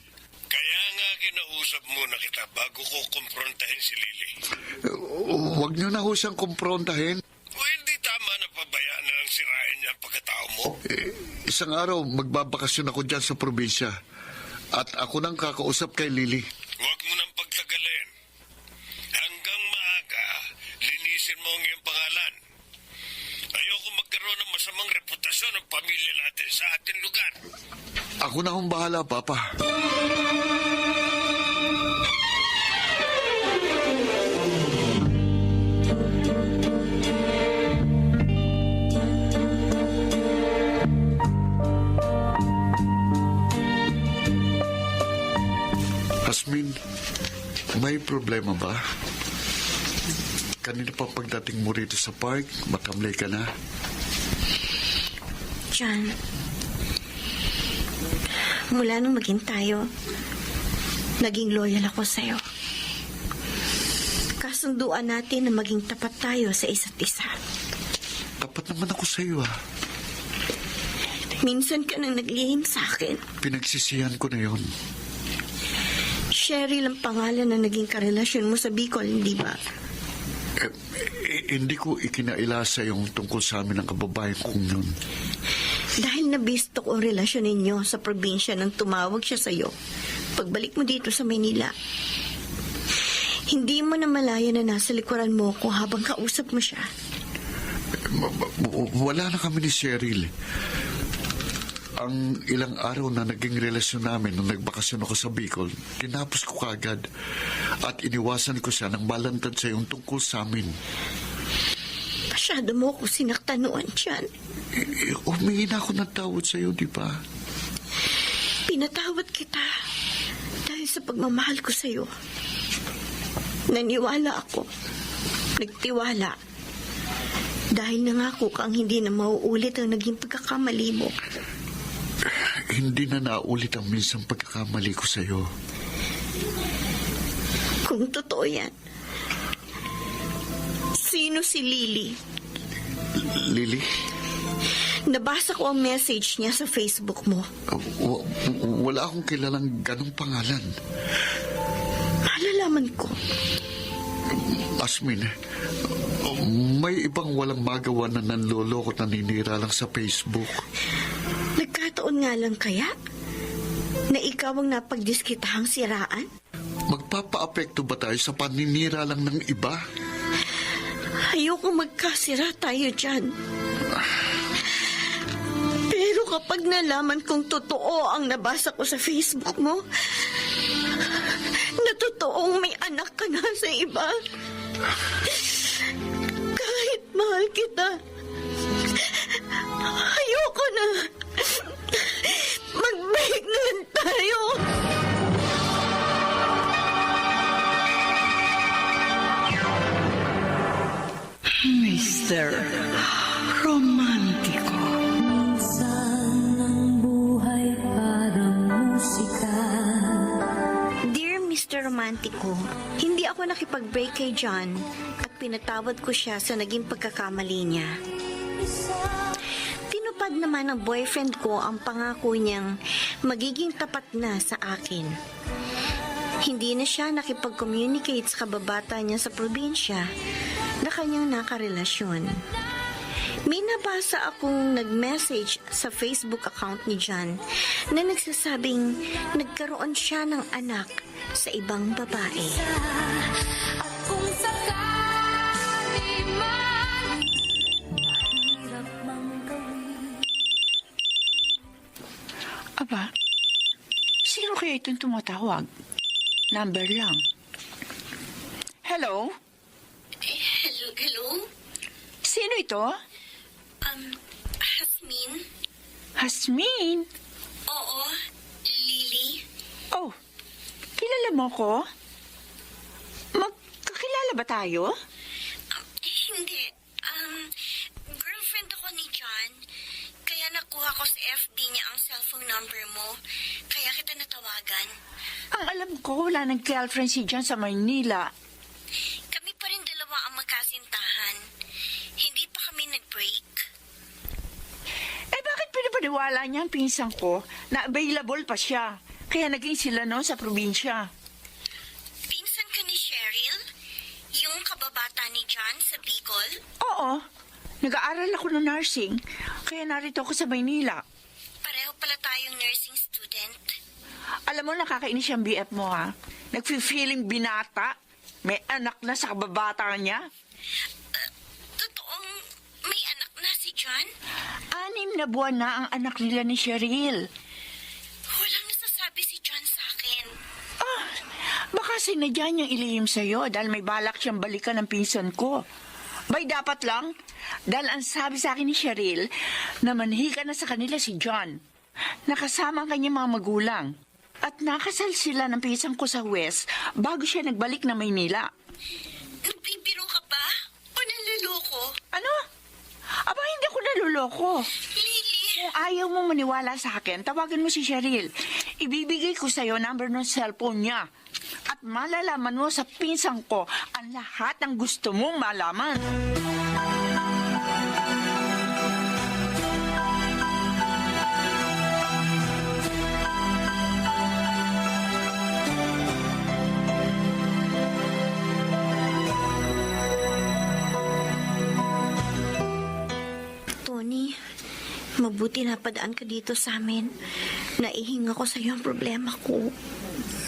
Kaya nga kinausap muna kita bago ko kumprontahin si Lily. Huwag niyo na ho siyang kumprontahin. O hindi tama na pabayaan na lang sirain niya ang pagkatao mo? Isang araw, magbabakasyon ako dyan sa probinsya. At ako nang kakausap kay Lily. Huwag mo nang pagtagalin. Hanggang maaga, linisin mo ang iyong pangalan. Ayoko magkaroon magkakaroon ng masamang reputasyon ang pamilya natin sa ating lugar. Ako na akong bahala, Papa. Hasmin, may problema ba? Kanina pa pagdating mo rito sa park, matamlay ka na. John, mula nung maging tayo, naging loyal ako sa'yo. Kasunduan natin na maging tapat tayo sa isa't isa. Tapat naman ako sa iyo, Minsan ka nang naglihim sa akin. Pinagsisihan ko na yon. Cheryl ang pangalan na naging karelasyon mo sa Bicol, hindi ba? Hindi ko ikinailasa yung tungkol sa amin ng kababayan kong yun. Dahil nabisto ko ang relasyon ninyo sa probinsya nang tumawag siya sa'yo. Pagbalik mo dito sa Maynila, hindi mo na malaya na nasa likuran mo ko habang kausap mo siya. Wala na kami ni Cheryl. Ang ilang araw na naging relasyon namin nung nagbakasyon ako sa Bicol, tinapos ko kagad at iniwasan ko siya nang malantad sa yung tungkol sa amin. Masyado mo ko sinaktan noon, John. Humingi na ako ng tawad sa iyo, di ba? Pinatawad kita dahil sa pagmamahal ko sa'yo. Naniwala ako. Nagtiwala. Dahil nangako kang hindi na mauulit ang naging pagkakamali mo. Hindi na naulit ang minsang pagkakamali ko sa iyo. Kung totoo yan, sino si Lily? Lily? Nabasa ko ang message niya sa Facebook mo. Wala akong kilalang ganong pangalan. Malalaman ko. Asmin, may ibang walang magawa na nanloloko at naninira lang sa Facebook. Nagkataon nga lang kaya na ikaw ang napagdiskitahang siraan? Magpapaapekto ba tayo sa paninira lang ng iba? Ayoko magkasira tayo dyan. Pero kapag nalaman kong totoo ang nabasa ko sa Facebook mo, na totoong may anak ka na sa iba, kahit mahal kita, ayoko na. Mag-break na lang tayo. Mr. Romántico. Dear Mr. Romantico, hindi ako nakipag-break kay John at pinatawad ko siya sa naging pagkakamali niya. Tinupad naman ng boyfriend ko ang pangako niyang magiging tapat na sa akin. Hindi na siya nakipag-communicate sa kababata niya sa probinsya na kanyang nakarelasyon. May nabasa akong nag-message sa Facebook account ni John na nagsasabing nagkaroon siya ng anak sa ibang babae. Aba, sino kaya itong tumatawag? Number lang. Hello? Hello? Sino ito? Hasmin? Hasmin? Oo, Lily. Oh, kilala mo ko? Magkakilala ba tayo? Hindi. Girlfriend ako ni John. Kaya nakuha ko sa FB niya ang cellphone number mo. Kaya kita natawagan. Ang alam ko, wala nang girlfriend si John sa Maynila. Kami pa rin dalawa ang magkasintahan. Hindi pa kami nag-break. Eh bakit pinapaniwala niya ang pinsan ko na available pa siya? Kaya naging sila noon sa probinsya. Pinsan ka ni Cheryl? Yung kababata ni John sa Bicol? Oo, nag-aaral ako ng nursing. Kaya narito ako sa Maynila. Pareho pala tayong nursing student. Alam mo, nakakainis yung BF mo, ha? Nagfi-feeling binata. May anak na sa kababata niya. Totoong may anak na si John? 6 na buwan na ang anak nila ni Cheryl. Walang nasasabi si John sa akin. Baka sinadya niyang ilihim sa'yo dahil may balak siyang balikan ng pinsan ko. Bay, dapat lang. Dahil ang sabi sa akin ni Cheryl, na manhika na sa kanila si John. Nakasama ang kanyang mga magulang. At nakasal sila ng pinsan ko sa West bago siya nagbalik na Maynila. Nagbibiro ka ba? O naluloko? Ano? Aba, hindi ako naluloko. Lily? Kung ayaw mong maniwala sa akin, tawagan mo si Cheryl. Ibibigay ko sa'yo number ng cellphone niya. At malalaman mo sa pinsan ko ang lahat ng gusto mong malaman. Tony, mabuti na padaan ka dito sa amin. Naihinga ko sa iyo ang problema ko.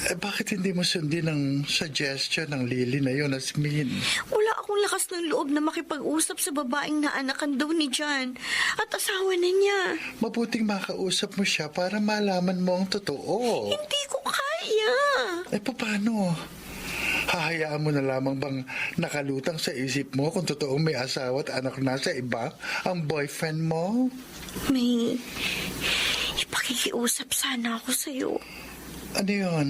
Bakit hindi mo sundin ang suggestion ng Lily na yun, Asmin? Wala akong lakas ng loob na makipag-usap sa babaeng naanakan daw ni John at asawa na niya. Mabuting makausap mo siya para malaman mo ang totoo. Hindi ko kaya. Paano? Hahayaan mo na lamang bang nakalutang sa isip mo kung totoong may asawa at anak na sa iba ang boyfriend mo? May ipakikiusap sana ako sa'yo. Ano yun?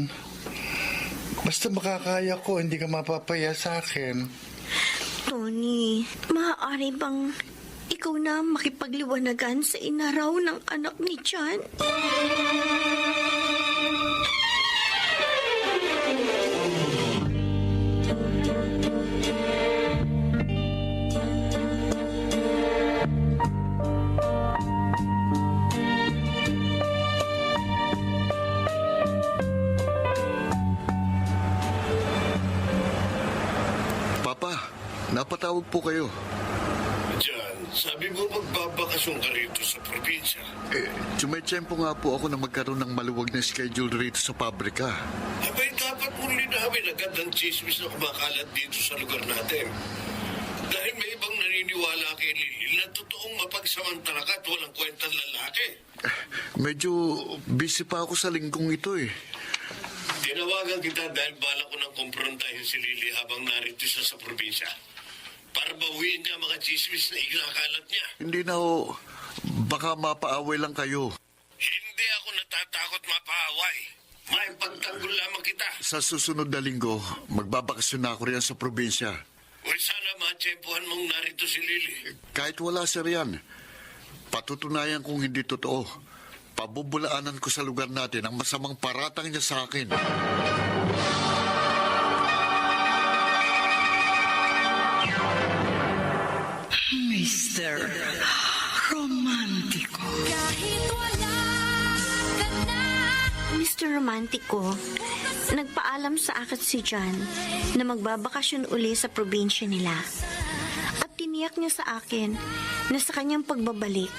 Basta makakaya ko, hindi ka mapapaya sa akin. Tony, maaari bang ikaw na makipagliwanagan sa inaraw ng anak ni John? Napatawag po kayo. John, sabi mo magbabakasyon ka rito sa probinsya. Tsumetsempo nga po ako na magkaroon ng maluwag na schedule rito sa pabrika. Abay, dapat mong linawin agad ang chismis na kumakalat dito sa lugar natin. Dahil may ibang naniniwala kay Lily na totoong mapagsamantala ka at walang kwentang lalaki. Medyo busy pa ako sa linggong ito eh. Tinawagan kita dahil bala ko nang kumprontahin si Lily habang narito siya sa probinsya. Para bawiin niya mga chismis na ikinakalat niya. Hindi na ho. Baka mapaaway lang kayo. Hindi ako natatakot mapaaway. May pagtanggol lamang kita. Sa susunod na linggo, magbabakasyon na ako riyan sa probinsya. O sana matsempuhan mong narito si Lily. Kahit wala siya riyan, patutunayan kong hindi totoo. Pabubulaanan ko sa lugar natin ang masamang paratang niya sa akin. Mr. Romantiko. Mr. Romantico, nagpaalam sa akin si John na magbabakasyon uli sa probinsya nila. At tiniyak niya sa akin na sa kanyang pagbabalik,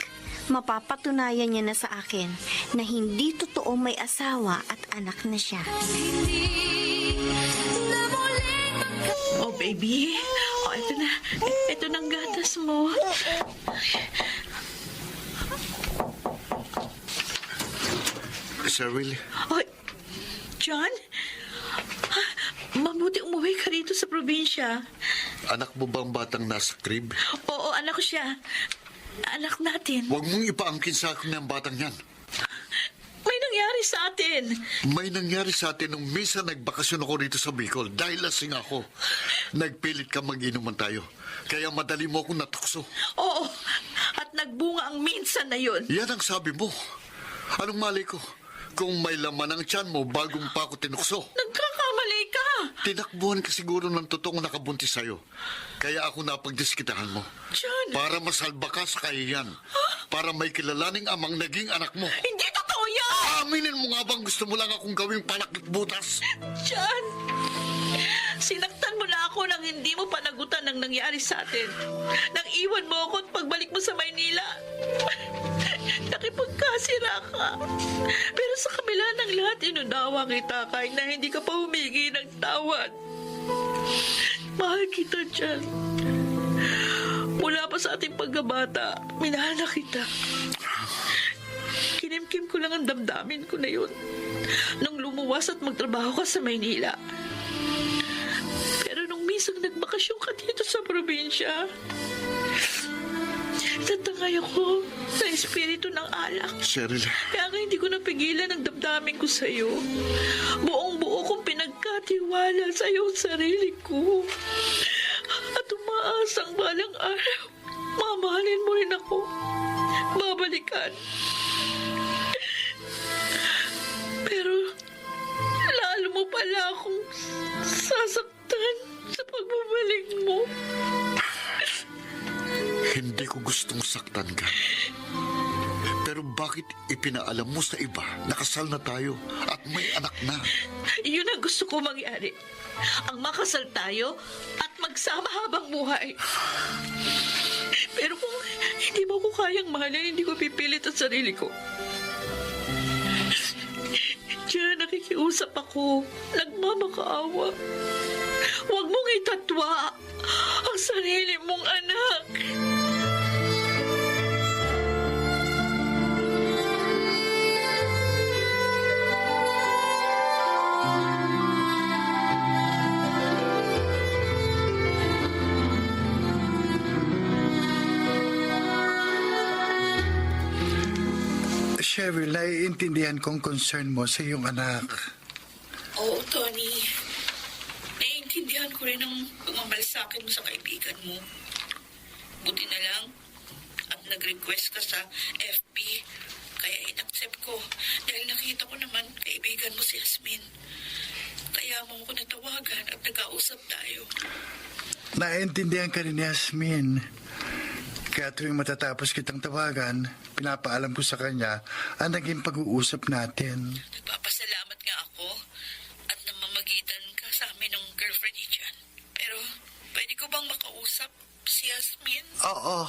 mapapatunayan niya na sa akin na hindi totoo may asawa at anak na siya. Oh, baby. Oh, ito na. Ito nang gatas mo. Cheryl, Oh, John? Mabuti umuwi ka rito sa probinsya. anak mo ba ang batang nasa crib? Oo, anak ko siya. Anak natin. Huwag mong ipaangkin sa akin ang batang yan. May nangyari sa atin. May nangyari sa atin nung minsan nagbakasyon ako rito sa Bicol dahil lasing ako. Nagpilit ka mag-inuman tayo. Kaya madali mo akong natukso. Oo, at nagbunga ang minsan na yun. Yan ang sabi mo. Anong mali ko? Kung may laman ang tiyan mo bagong pa ako tinukso. Nagkakamali ka. Tinakbuhan ka siguro ng totoong nakabuntis sa'yo. Kaya ako napagdiskitahan mo. John. Para masalba ka sa kahiyan. Para may kilalaning amang naging anak mo. Hindi totoo yan! Aminin mo nga bang gusto mo lang akong gawing palakit butas? John, sinaktan mo na ako nang hindi mo panagutan ng nangyari sa atin. Nang iwan mo ako at pagbalik mo sa Maynila. Nakipagkasira ka. Pero sa kabila ng lahat, inunawa kita kahit na hindi ka pa humingi ng tawad. Mahal kita, John. Mula pa sa ating pagkabata, minahal na kita. Kinimkim ko lang ang damdamin ko na yun nung lumuwas at magtrabaho ka sa Maynila. Pero nung misang nagbakasyon ka dito sa probinsya, natangay ako sa espiritu ng alak. Cheryl, Kaya nga hindi ko napigilan ang damdamin ko sa'yo. Buong-buo kong pinagkatiwala sa'yo ang sarili ko. At umaasang balang araw, mamahalin mo rin ako. Babalikan. Pero lalo mo pala akong sasaktan sa pagbabalik mo. hindi ko gustong saktan ka. Pero bakit ipinaalam mo sa iba na kasal na tayo at may anak na? Yun ang gusto ko mangyari. Ang makasal tayo at magsama habang buhay. Pero kung hindi mo ko kayang mahalin, hindi ko pipilit ang sarili ko. Diyan nakikiusap ako, nagmamakaawa. Huwag mong itatwa ang sarili mong anak. Cheryl, naiintindihan kong concern mo sa iyong anak. Oo, Tony. Naiintindihan ko rin ang pagmamalasakit mo sa kaibigan mo. Buti na lang at nag-request ka sa FB. Kaya in-accept ko dahil nakita ko naman kaibigan mo si Yasmin. Kaya mo ko natawagan at nag-kausap tayo. Naiintindihan ka rin ni Yasmin. Kaya tuwing matatapos kitang tawagan, pinapaalam ko sa kanya ang naging pag-uusap natin. Nagpapasalamat nga ako at namamagitan ka sa amin ng girlfriend ni Jan. Pero pwede ko bang makausap si Yasmin? Oo.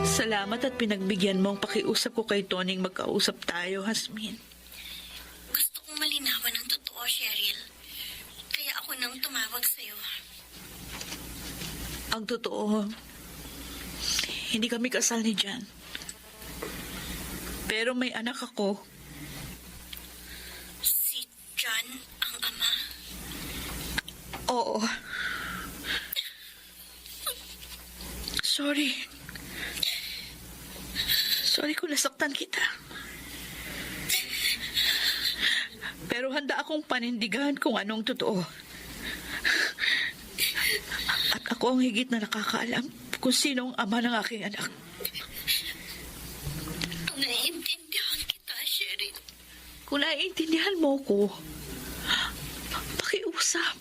Salamat at pinagbigyan mo ang pakiusap ko kay Toning magkausap tayo, Yasmin. Gusto kong malinawan ng totoo, Cheryl. Kaya ako nang tumawag sa'yo. Ang totoo, hindi kami kasal ni Jan. Pero may anak ako. Si John ang ama. Oo. Sorry. Sorry kung nasaktan kita. Pero handa akong panindigan kung anong totoo. At ako ang higit na nakakaalam kung sino ang ama ng aking anak. Naiintindihan kita, Cheryl. Kung naiintindihan mo ko, pakiusap.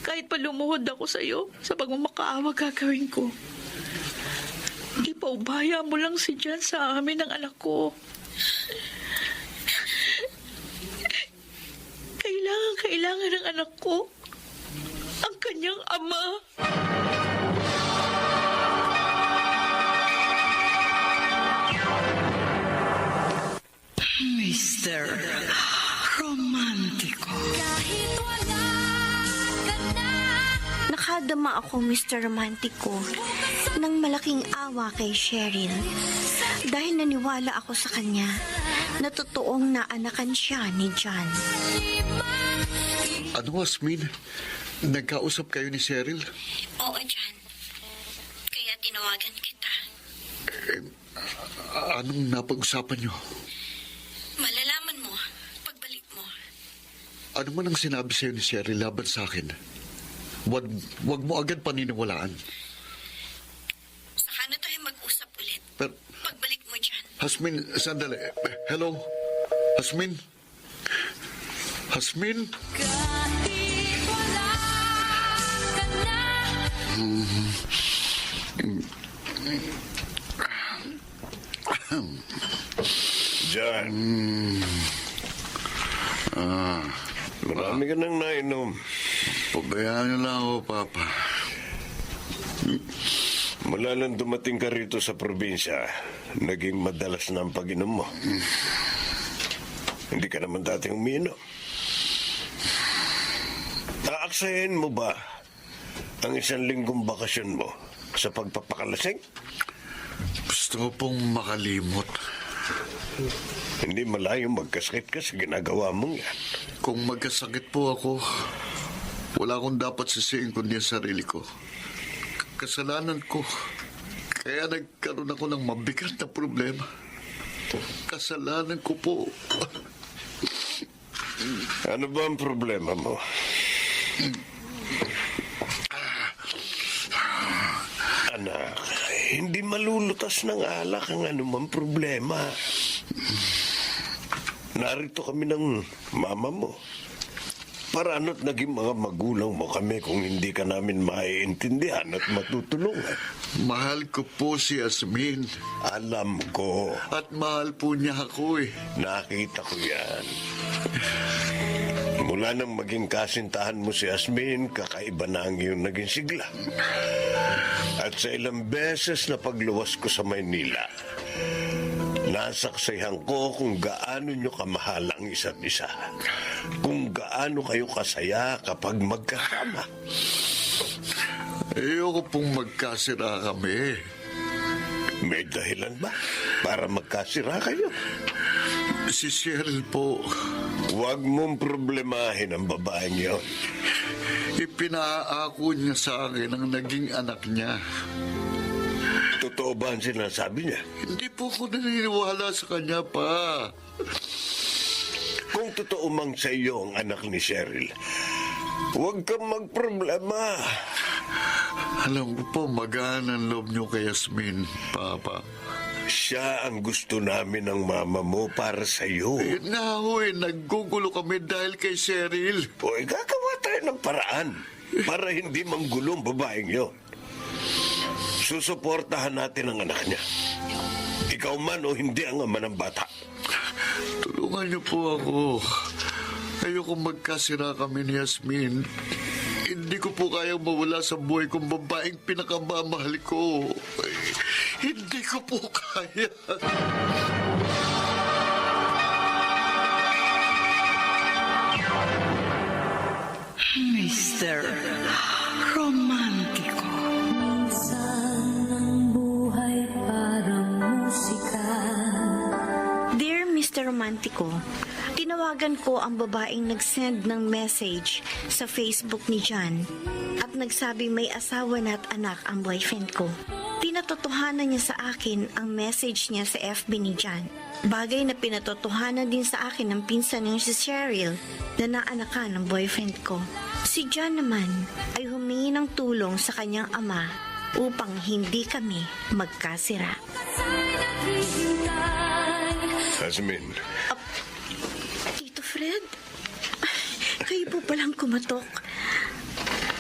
Kahit pa lumuhod ako sa iyo, sa pagmamakaawa gagawin ko. Ipaubaya mo lang si Jan sa amin ng anak ko. Kailangan ng anak ko ang kanyang ama. Mr. Romantico. Nakadama ako, Mr. Romantico, ng malaking awa kay Cheryl dahil naniwala ako sa kanya na totoong naanakan siya ni John. Ano, Yasmin? Nagkausap kayo ni Cheryl? Oo, John. Kaya tinawagan kita. Anong napag-usapan niyo? Malalaman mo pagbalik mo. Ano man ang sinabi sa'yo ni Cheryl laban sa akin? Wag mo agad paniniwalaan. Saka na tayo mag-usap ulit. Pero, Pagbalik mo, John. Yasmin, sandali. Hello? Yasmin? Yasmin? Jan. Marami ka nang nainom. Pabayaan niyo lang ako, Papa. Mula nang dumating ka rito sa probinsya, naging madalas na ang pag-inom mo. Hindi ka naman dating umiinom. Aaksayahin mo ba ang 1 linggong bakasyon mo sa pagpapakalasing? Gusto ko pong makalimot. Hindi malayong magkasakit ka sa ginagawa mong yan. Kung magkasakit po ako, wala akong dapat sisihin kundi ang sarili ko. Kasalanan ko. Kaya nagkaroon ako ng mabigat na problema. Kasalanan ko po. Ano ba ang problema mo? Anak, hindi malulutas ng alak ang anumang problema. Narito kami ng mama mo. Para ano't naging mga magulang mo kami kung hindi ka namin maiintindihan at matutulungan. Mahal ko po si Yasmin. Alam ko. At mahal po niya ako eh. Nakita ko yan. Mula nang maging kasintahan mo si Yasmin, kakaiba na ang iyong naging sigla. At sa ilang beses na pagluwas ko sa Maynila, nasaksihan ko kung gaano nyo kamahal ang isa't isa. Kung gaano kayo kasaya kapag magkasama. Ayoko pong magkasira kami. May dahilan ba para magkasira kayo? Si Cheryl po, Huwag mong problemahin ang babaeng yon. ipinaako niya sa akin ang naging anak niya. Totoo ba ang sinasabi niya? Hindi po ako naniniwala sa kanya pa. Kung totoo mang sa iyo ang anak ni Cheryl, huwag kang magproblema. Alam ko po, magaan ang loob niyo kay Yasmin, Papa. Siya ang gusto namin ng mama mo para sa iyo. Eh, nahoy, naggugulo kami dahil kay Cheryl. O gagawa tayo ng paraan para hindi manggulong babaeng yon. Susuportahan natin ang anak niya. Ikaw man o hindi ang ama ng bata. Tulungan niyo po ako. Ayoko magkasira kami ni Yasmin. Hindi ko po kayang mawala sa buhay kong babaeng pinakamamahal ko. Ay, hindi ko po kaya. Mr. Romantiko. Dear Mr. Romantico, tinawagan ko ang babaeng nag-send ng message sa Facebook ni John at nagsabi may asawa na at anak ang boyfriend ko. Pinatotohanan niya sa akin ang message niya sa FB ni John. Bagay na pinatotohanan din sa akin ng pinsan niya si Cheryl na naanakan ng boyfriend ko. Si John naman ay humingi ng tulong sa kanyang ama upang hindi kami magkasira. Yasmin, Tito Fred, kayo po palang kumatok.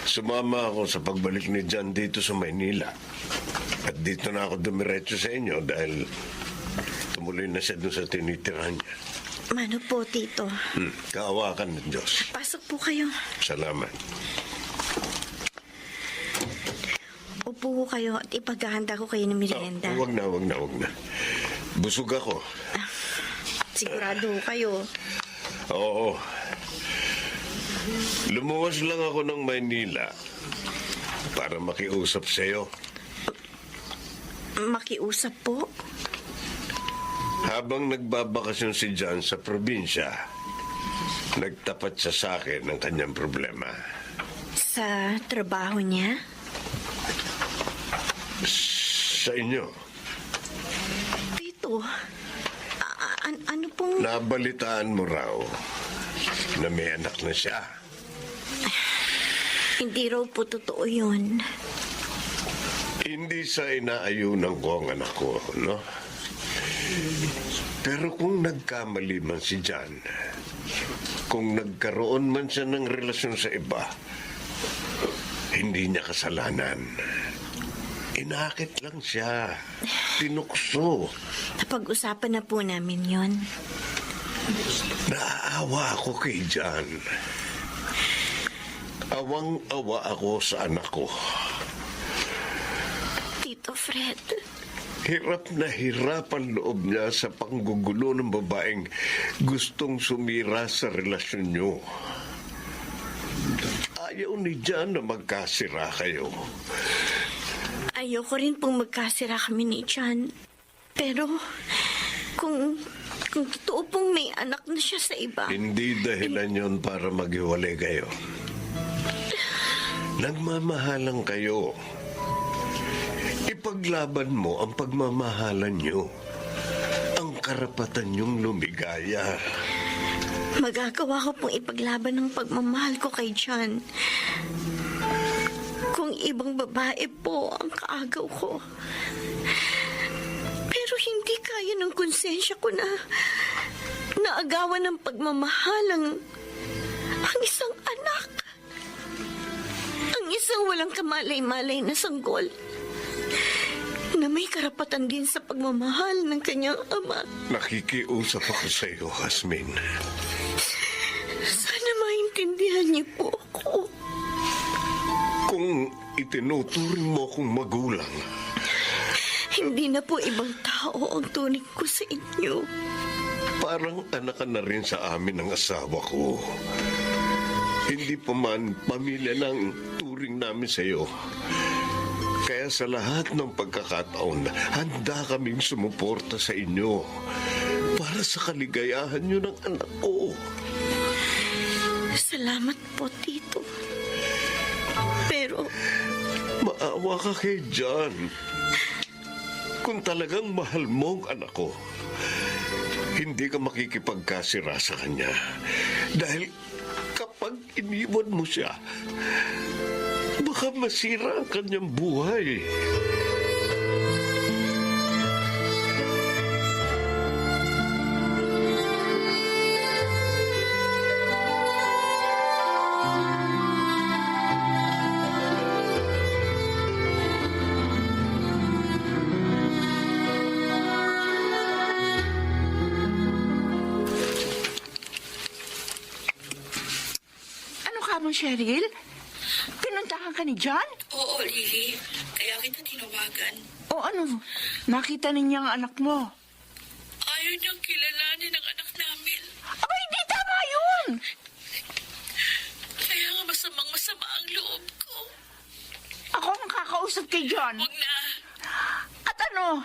sumama ako sa pagbalik ni John dito sa Maynila. At dito na ako dumiretso sa inyo dahil tumuloy na siya dun sa tinitirahan niya. Mano po, Tito? Kaawakan ng Diyos. Pasok po kayo. Salamat. Upo po kayo at ipaghahanda ko kayo ng merienda. Huwag na. Busog ako. Sigurado kayo. Oo. Lumuwas lang ako ng Maynila para makiusap sa'yo. Makiusap po. Habang nagbabakasyon si John sa probinsya, nagtapat siya sa akin ng kanyang problema. Sa trabaho niya? Sa inyo, Tito, ano pong... nabalitaan mo raw na may anak na siya. Hindi raw po totoo yun. Hindi sa inaayunan ko ang anak ko, no? Pero kung nagkamali man si John, kung nagkaroon man siya ng relasyon sa iba, hindi niya kasalanan. Inakit lang siya. Tinukso. Napag-usapan na po namin yon. Naaawa ako kay John. Awang-awa ako sa anak ko. Tito Fred, Hirap na hirap ang loob niya sa panggugulo ng babaeng gustong sumira sa relasyon niyo. Ayaw ni Jan na magkasira kayo. ayoko rin pong magkasira kami ni John. Pero kung totoo pong may anak na siya sa iba, Hindi dahilan yon para maghiwalay kayo. Nagmamahalan kayo. Ipaglaban mo ang pagmamahalan niyo. Ang karapatan niyong lumigaya. magagawa ko pong ipaglaban ng pagmamahal ko kay John. Kung ibang babae po ang kaagaw ko. Pero hindi kaya ng konsensya ko na naagawan ng pagmamahal ang isang anak. Ang isang walang kamalay-malay na sanggol na may karapatan din sa pagmamahal ng kanyang ama. Nakikiusap ako sa iyo, Hasmin. Sana maintindihan niyo po ako. Kung itinuturing mo akong magulang, Hindi na po ibang tao ang turing ko sa inyo. parang anak ka na rin sa amin ng asawa ko. Hindi pa man pamilya ng turing namin sa iyo. Kaya sa lahat ng pagkakataon, handa kaming sumuporta sa inyo para sa kaligayahan niyo ng anak ko. Salamat po, Tito. Pero Maawa ka kay John. Kung talagang mahal mo ang anak ko, hindi ka makikipagkasira sa kanya. Dahil kapag iniwan mo siya, baka masira ang kanyang buhay. Ano ka mo, Cheryl? Pinuntahan ka ni John? Oo, Lily. Kaya kita tinawagan. O ano? Nakita niya ang anak mo? Ayaw niyang kilalanin ang anak namin. Aba, hindi tama yun! Kaya nga masamang-masama ang loob ko. Ako ang kakausap kay John. Huwag na. At ano?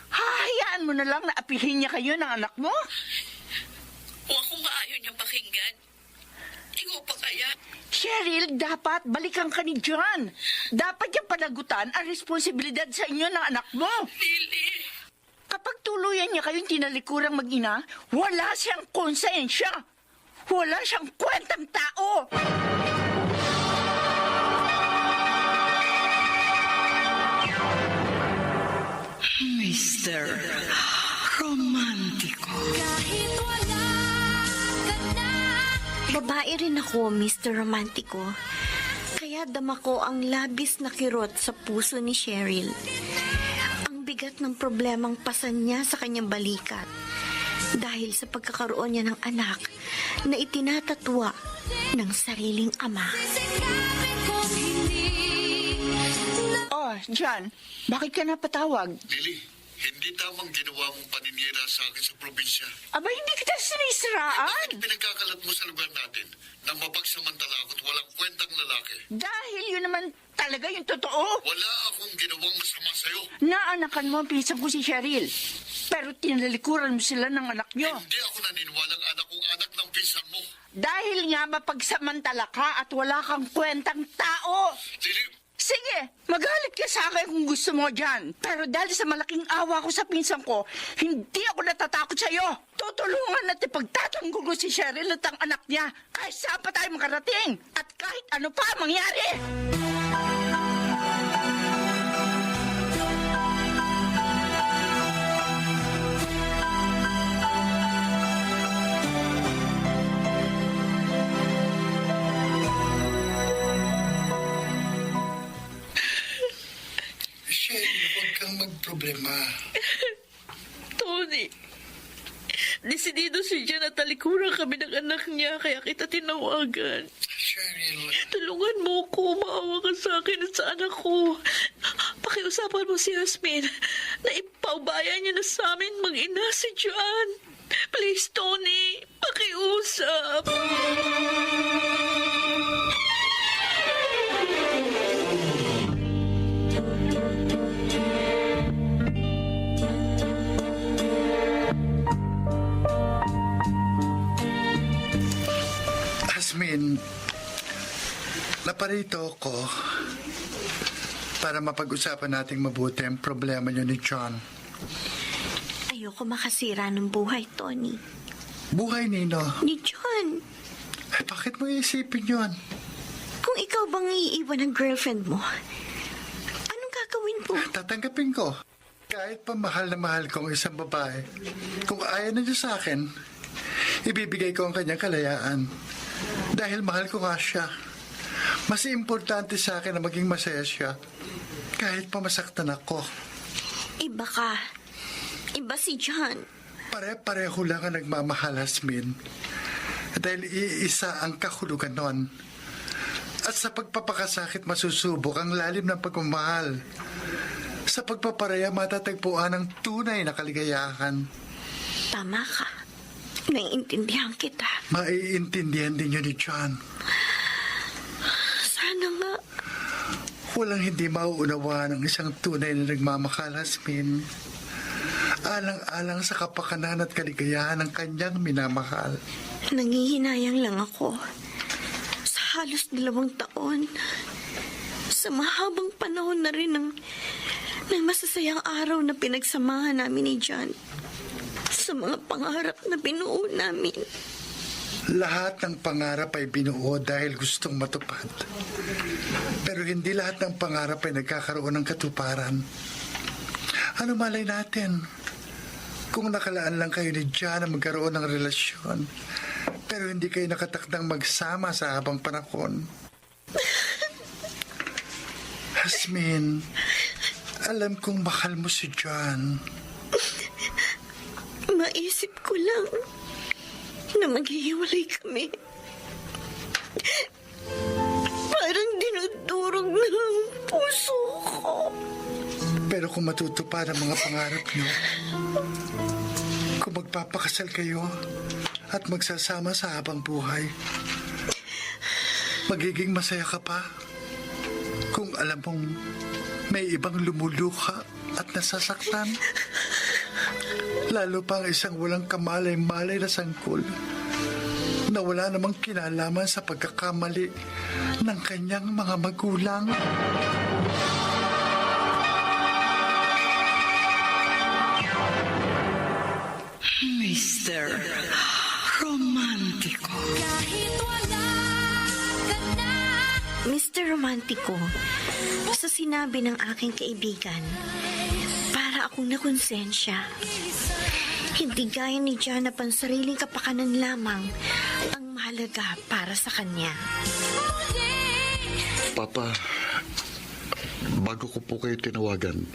Hahayaan mo na lang na apihin niya kayo ng anak mo? Kung ako nga ayaw niyang pakinggan, ikaw pa kaya? Cheryl, dapat balikan ka ni John. Dapat niyang panagutan ang responsibilidad sa inyo ng anak mo. Lily, Kapag tuluyan niya kayong tinalikurang mag-ina, wala siyang konsensya. Wala siyang kwentang tao. Mr. Romantiko. babae rin ako, Mr. Romantico. Kaya dama ko ang labis na kirot sa puso ni Cheryl. Ang bigat ng problemang pasan niya sa kanyang balikat. Dahil sa pagkakaroon niya ng anak na itinatatwa ng sariling ama. Oh, John, bakit ka napatawag? Lily, hindi tamang ginawa mong paninira sa akin sa probinsya. Aba, hindi kita sinisiraan. Bakit pinagkakalat mo sa lugar natin na mapagsamantala ako't walang kwentang lalaki? Dahil yun naman talaga yung totoo. Wala akong ginawang masama sa'yo. Naanakan mo ang pinsan ko si Cheryl. Pero tinalikuran mo sila ng anak nyo. Hindi ako naniniwalang anak kong anak ng pinsan mo. Dahil nga mapagsamantala ka at wala kang kwentang tao. Lily, Sige, magalit ka sa akin kung gusto mo dyan. Pero dahil sa malaking awa ko sa pinsan ko, hindi ako natatakot sa'yo. Tutulungan at ipagtatanggol ko si Cheryl at ang anak niya. Kahit saan pa tayo makarating. At kahit ano pa ang mangyari. Michelle, huwag kang magproblema. Tony, Desidido si Jan at talikuran kami ng anak niya, kaya kita tinawagan. Tulungan mo ko, maawa ka sa akin at sa anak ko. Pakiusapan mo si Jasmine na ipaubayan niya na sa amin mag-ina si Jan. Please, Tony, pakiusap. Jasmine, naparito ako para mapag-usapan nating mabuti ang problema niyo ni John. Ayoko makasira ng buhay, Tony. Buhay, Nino. Ni John, Bakit mo iisipin yun? kung ikaw bang iiwan ng girlfriend mo, anong gagawin mo? Tatanggapin ko. Kahit pa mahal na mahal kong isang babae, kung ayaw na niya sa akin, ibibigay ko ang kanyang kalayaan. Dahil mahal ko nga siya. Mas importante sa akin na maging masaya siya. Kahit pa masaktan ako. Iba ka. Iba si John. Pare-pareho lang ang nagmamahal, Jasmine. Dahil iisa ang kahulugan nun. At sa pagpapakasakit masusubok ang lalim ng pagmamahal. Sa pagpaparaya matatagpuan ang tunay na kaligayahan. Tama ka. Naiintindihan kita. Maiintindihan din yun ni John. Sana nga. Walang hindi mauunawaan ng isang tunay na nagmamahal, Jasmine. Alang-alang sa kapakanan at kaligayahan ng kanyang minamahal. Nangihinayang lang ako. Sa halos 2 taon. Sa mahabang panahon na rin ng masasayang araw na pinagsamahan namin ni John. Sa mga pangarap na binuo namin. Lahat ng pangarap ay binuo dahil gustong matupad. Pero hindi lahat ng pangarap ay nagkakaroon ng katuparan. Ano malay natin? Kung nakalaan lang kayo ni John na magkaroon ng relasyon, pero hindi kayo nakatakdang magsama sa habang panahon. Jasmine, alam kong mahal mo si John. Maisip ko lang na maghihiwalay kami. Parang dinudurog na ang puso ko. Pero kung matutupad ang mga pangarap niyo, kung magpapakasal kayo at magsasama sa habang buhay, magiging masaya ka pa kung alam mong may ibang lumuluha at nasasaktan. Lalo pa ang isang walang kamalay-malay na sangkol na wala namang kinalaman sa pagkakamali ng kanyang mga magulang. Mr. Romantico. Mr. Romantico, sa sinabi ng aking kaibigan, para akong nakonsensya. Hindi gaya ni John na pansariling kapakanan lamang ang mahalaga para sa kanya. Papa, bago ko po kayo tinawagan,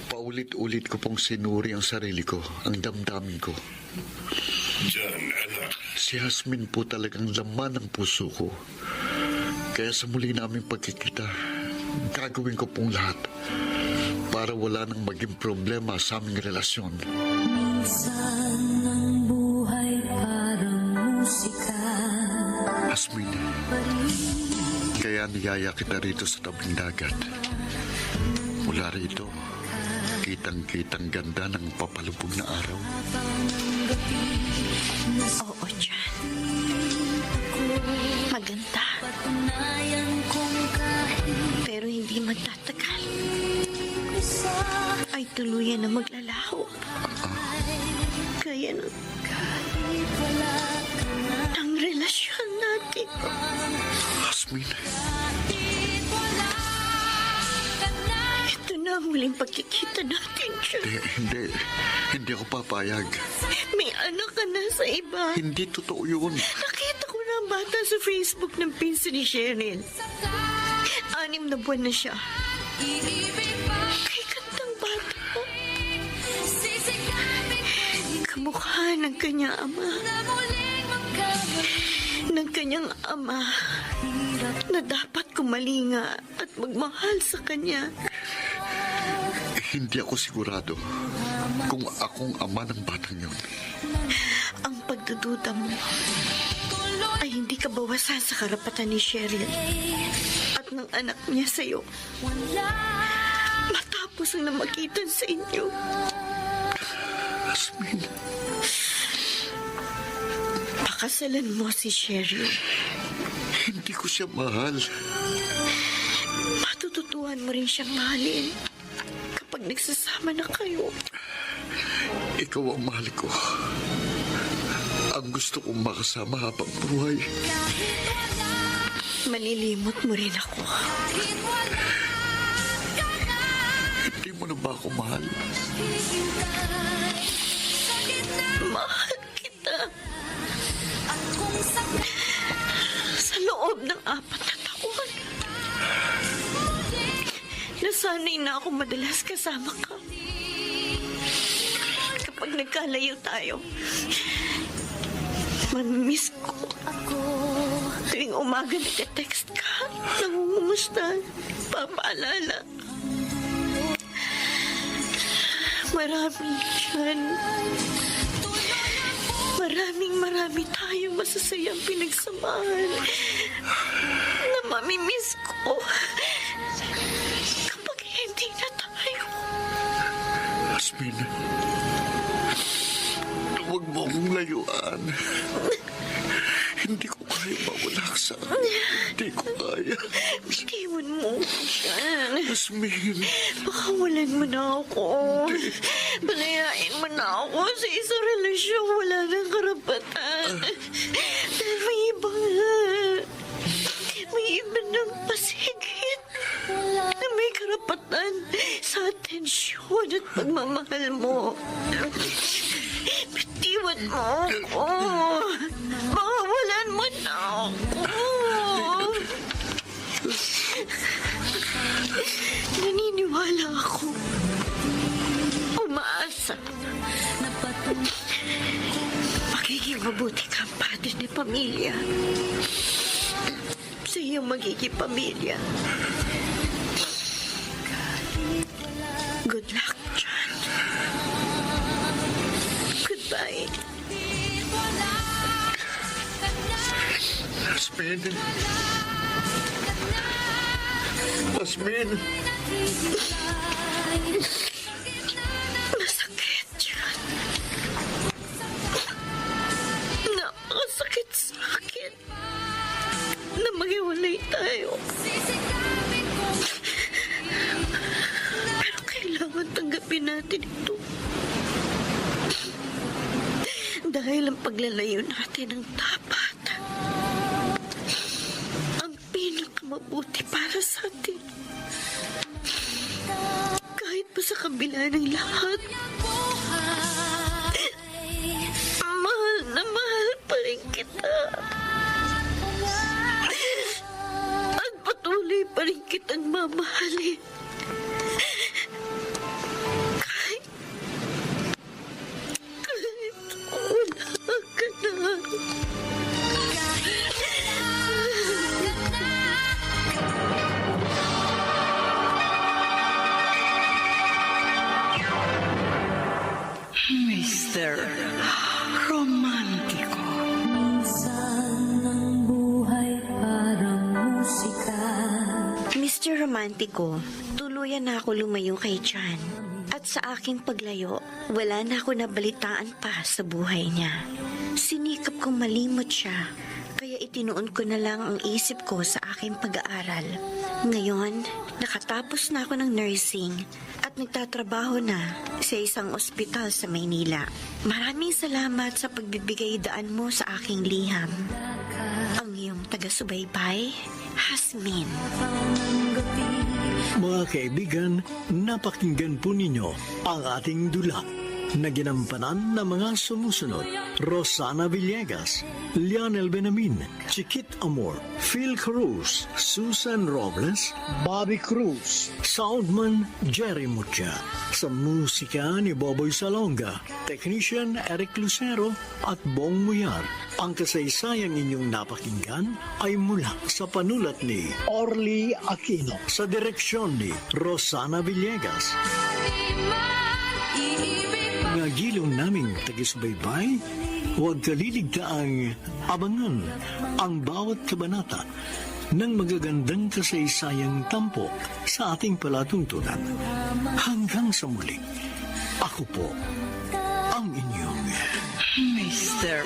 paulit-ulit ko pong sinuri ang sarili ko, ang damdamin ko. John, anak. Si Jasmine po talagang laman ng puso ko. Kaya sa muli naming pagkikita, gagawin ko pong lahat para wala nang maging problema sa aming relasyon. Minsan ang buhay parang musika. Jasmine, kaya niyaya kita rito sa tabing dagat. Mula rito, kitang-kitang ganda ng papalubog na araw. Oo, John. Maganda. Pero hindi magtatagal. Ay tuluyan na maglalaho. Kaya ng relasyon natin. Jasmine, Ito na ang huling pagkikita natin, John. hindi ako papayag. May anak ka na sa iba. Hindi totoo yun. Nakita ko na ang bata sa Facebook ng pinsa ni Cheryl. 6 na buwan na siya. Kay gandang bata. Kamukha ng kanyang ama. Ng kanyang ama na dapat kumalinga at magmahal sa kanya. Hindi ako sigurado kung akong ama ng batang yun. Ang pagdududa mo ay hindi kabawasan sa karapatan ni Cheryl at ng anak niya sa'yo. Matapos ang namagitan sa inyo. Hasmin, Pakasalan mo si Cheryl. hindi ko siya mahal. Matututuhan mo rin siyang mahalin kapag nagsasama na kayo. Ikaw ang mahal ko. Ang gusto kong makasama habang buhay. Manilimot mo rin ako. Hindi mo na ba ako mahal? Mahal kita. Sa loob ng 4 na taon, nasanay na ako madalas kasama ka. Kapag nagkalayo tayo, mamimiss ko. Tuwing umaga nag-text ka, nangungumusta, papaalala. Marami siyan. Marami tayong masasayang pinagsamahan na mamimiss ko kapag hindi na tayo. Hasmin, huwag mo akong layuan. Hindi ko kaya mawala sa Hindi ko kaya. Bitiwan mo ko siyan. Hasmin, Pakawalan mo na ako. Balayain mo na ako sa isang relasyon wala ng karapatan. Dahil may iba ng pasigit na may karapatan sa atensyon at pagmamahal mo. Bitiwan mo ako. Pakawalan mo na ako. Naniniwala ako. Umaasa. Magiging mabuti kang padre ni pamilya. Sa iyong magiging pamilya. Good luck, John. Goodbye. Hasmin. Hasmin. Masakit, John. Napakasakit sa akin na maghiwalay tayo. Pero kailangan tanggapin natin ito. Dahil ang paglalayo natin ang dapat. Ang pinakamabuti para sa atin. Kahit pa sa kabila ng lahat. Mahal na mahal pa rin kita. At patuloy pa rin kitang mamahalin. Kahit wala ka na. Mr. Romántico. Minsan ang buhay parang musika. Mr. Romantico, tuluyan na ako lumayo kay John. At sa aking paglayo, wala na ako nabalitaan pa sa buhay niya. Sinikap kong malimot siya, kaya itinuon ko na lang ang isip ko sa aking pag-aaral. Ngayon, nakatapos na ako ng nursing at nagtatrabaho na sa isang ospital sa Maynila. Maraming salamat sa pagbibigay daan mo sa aking liham. Ang iyong taga-subaybay, Hasmin. Mga kaibigan, napakinggan po ninyo ang ating dula. na ginampanan ng mga sumusunod: Rosana Villegas, Lionel Benamin, Chiquit Amor, Phil Cruz, Susan Robles, Bobby Cruz, Soundman Jerry Mucha, sa musika ni Boboy Salonga, Technician Eric Lucero at Bong Muyar. Ang kasaysayang inyong napakinggan ay mula sa panulat ni Orly Aquino, sa direksyon ni Rosana Villegas. Nga gilong naming tagisbaybay, huwag kaliligtaang abangan ang bawat kabanata ng magagandang kasaysayang tampok sa ating palatuntunan. Hanggang sa muli, ako po ang inyong Mr.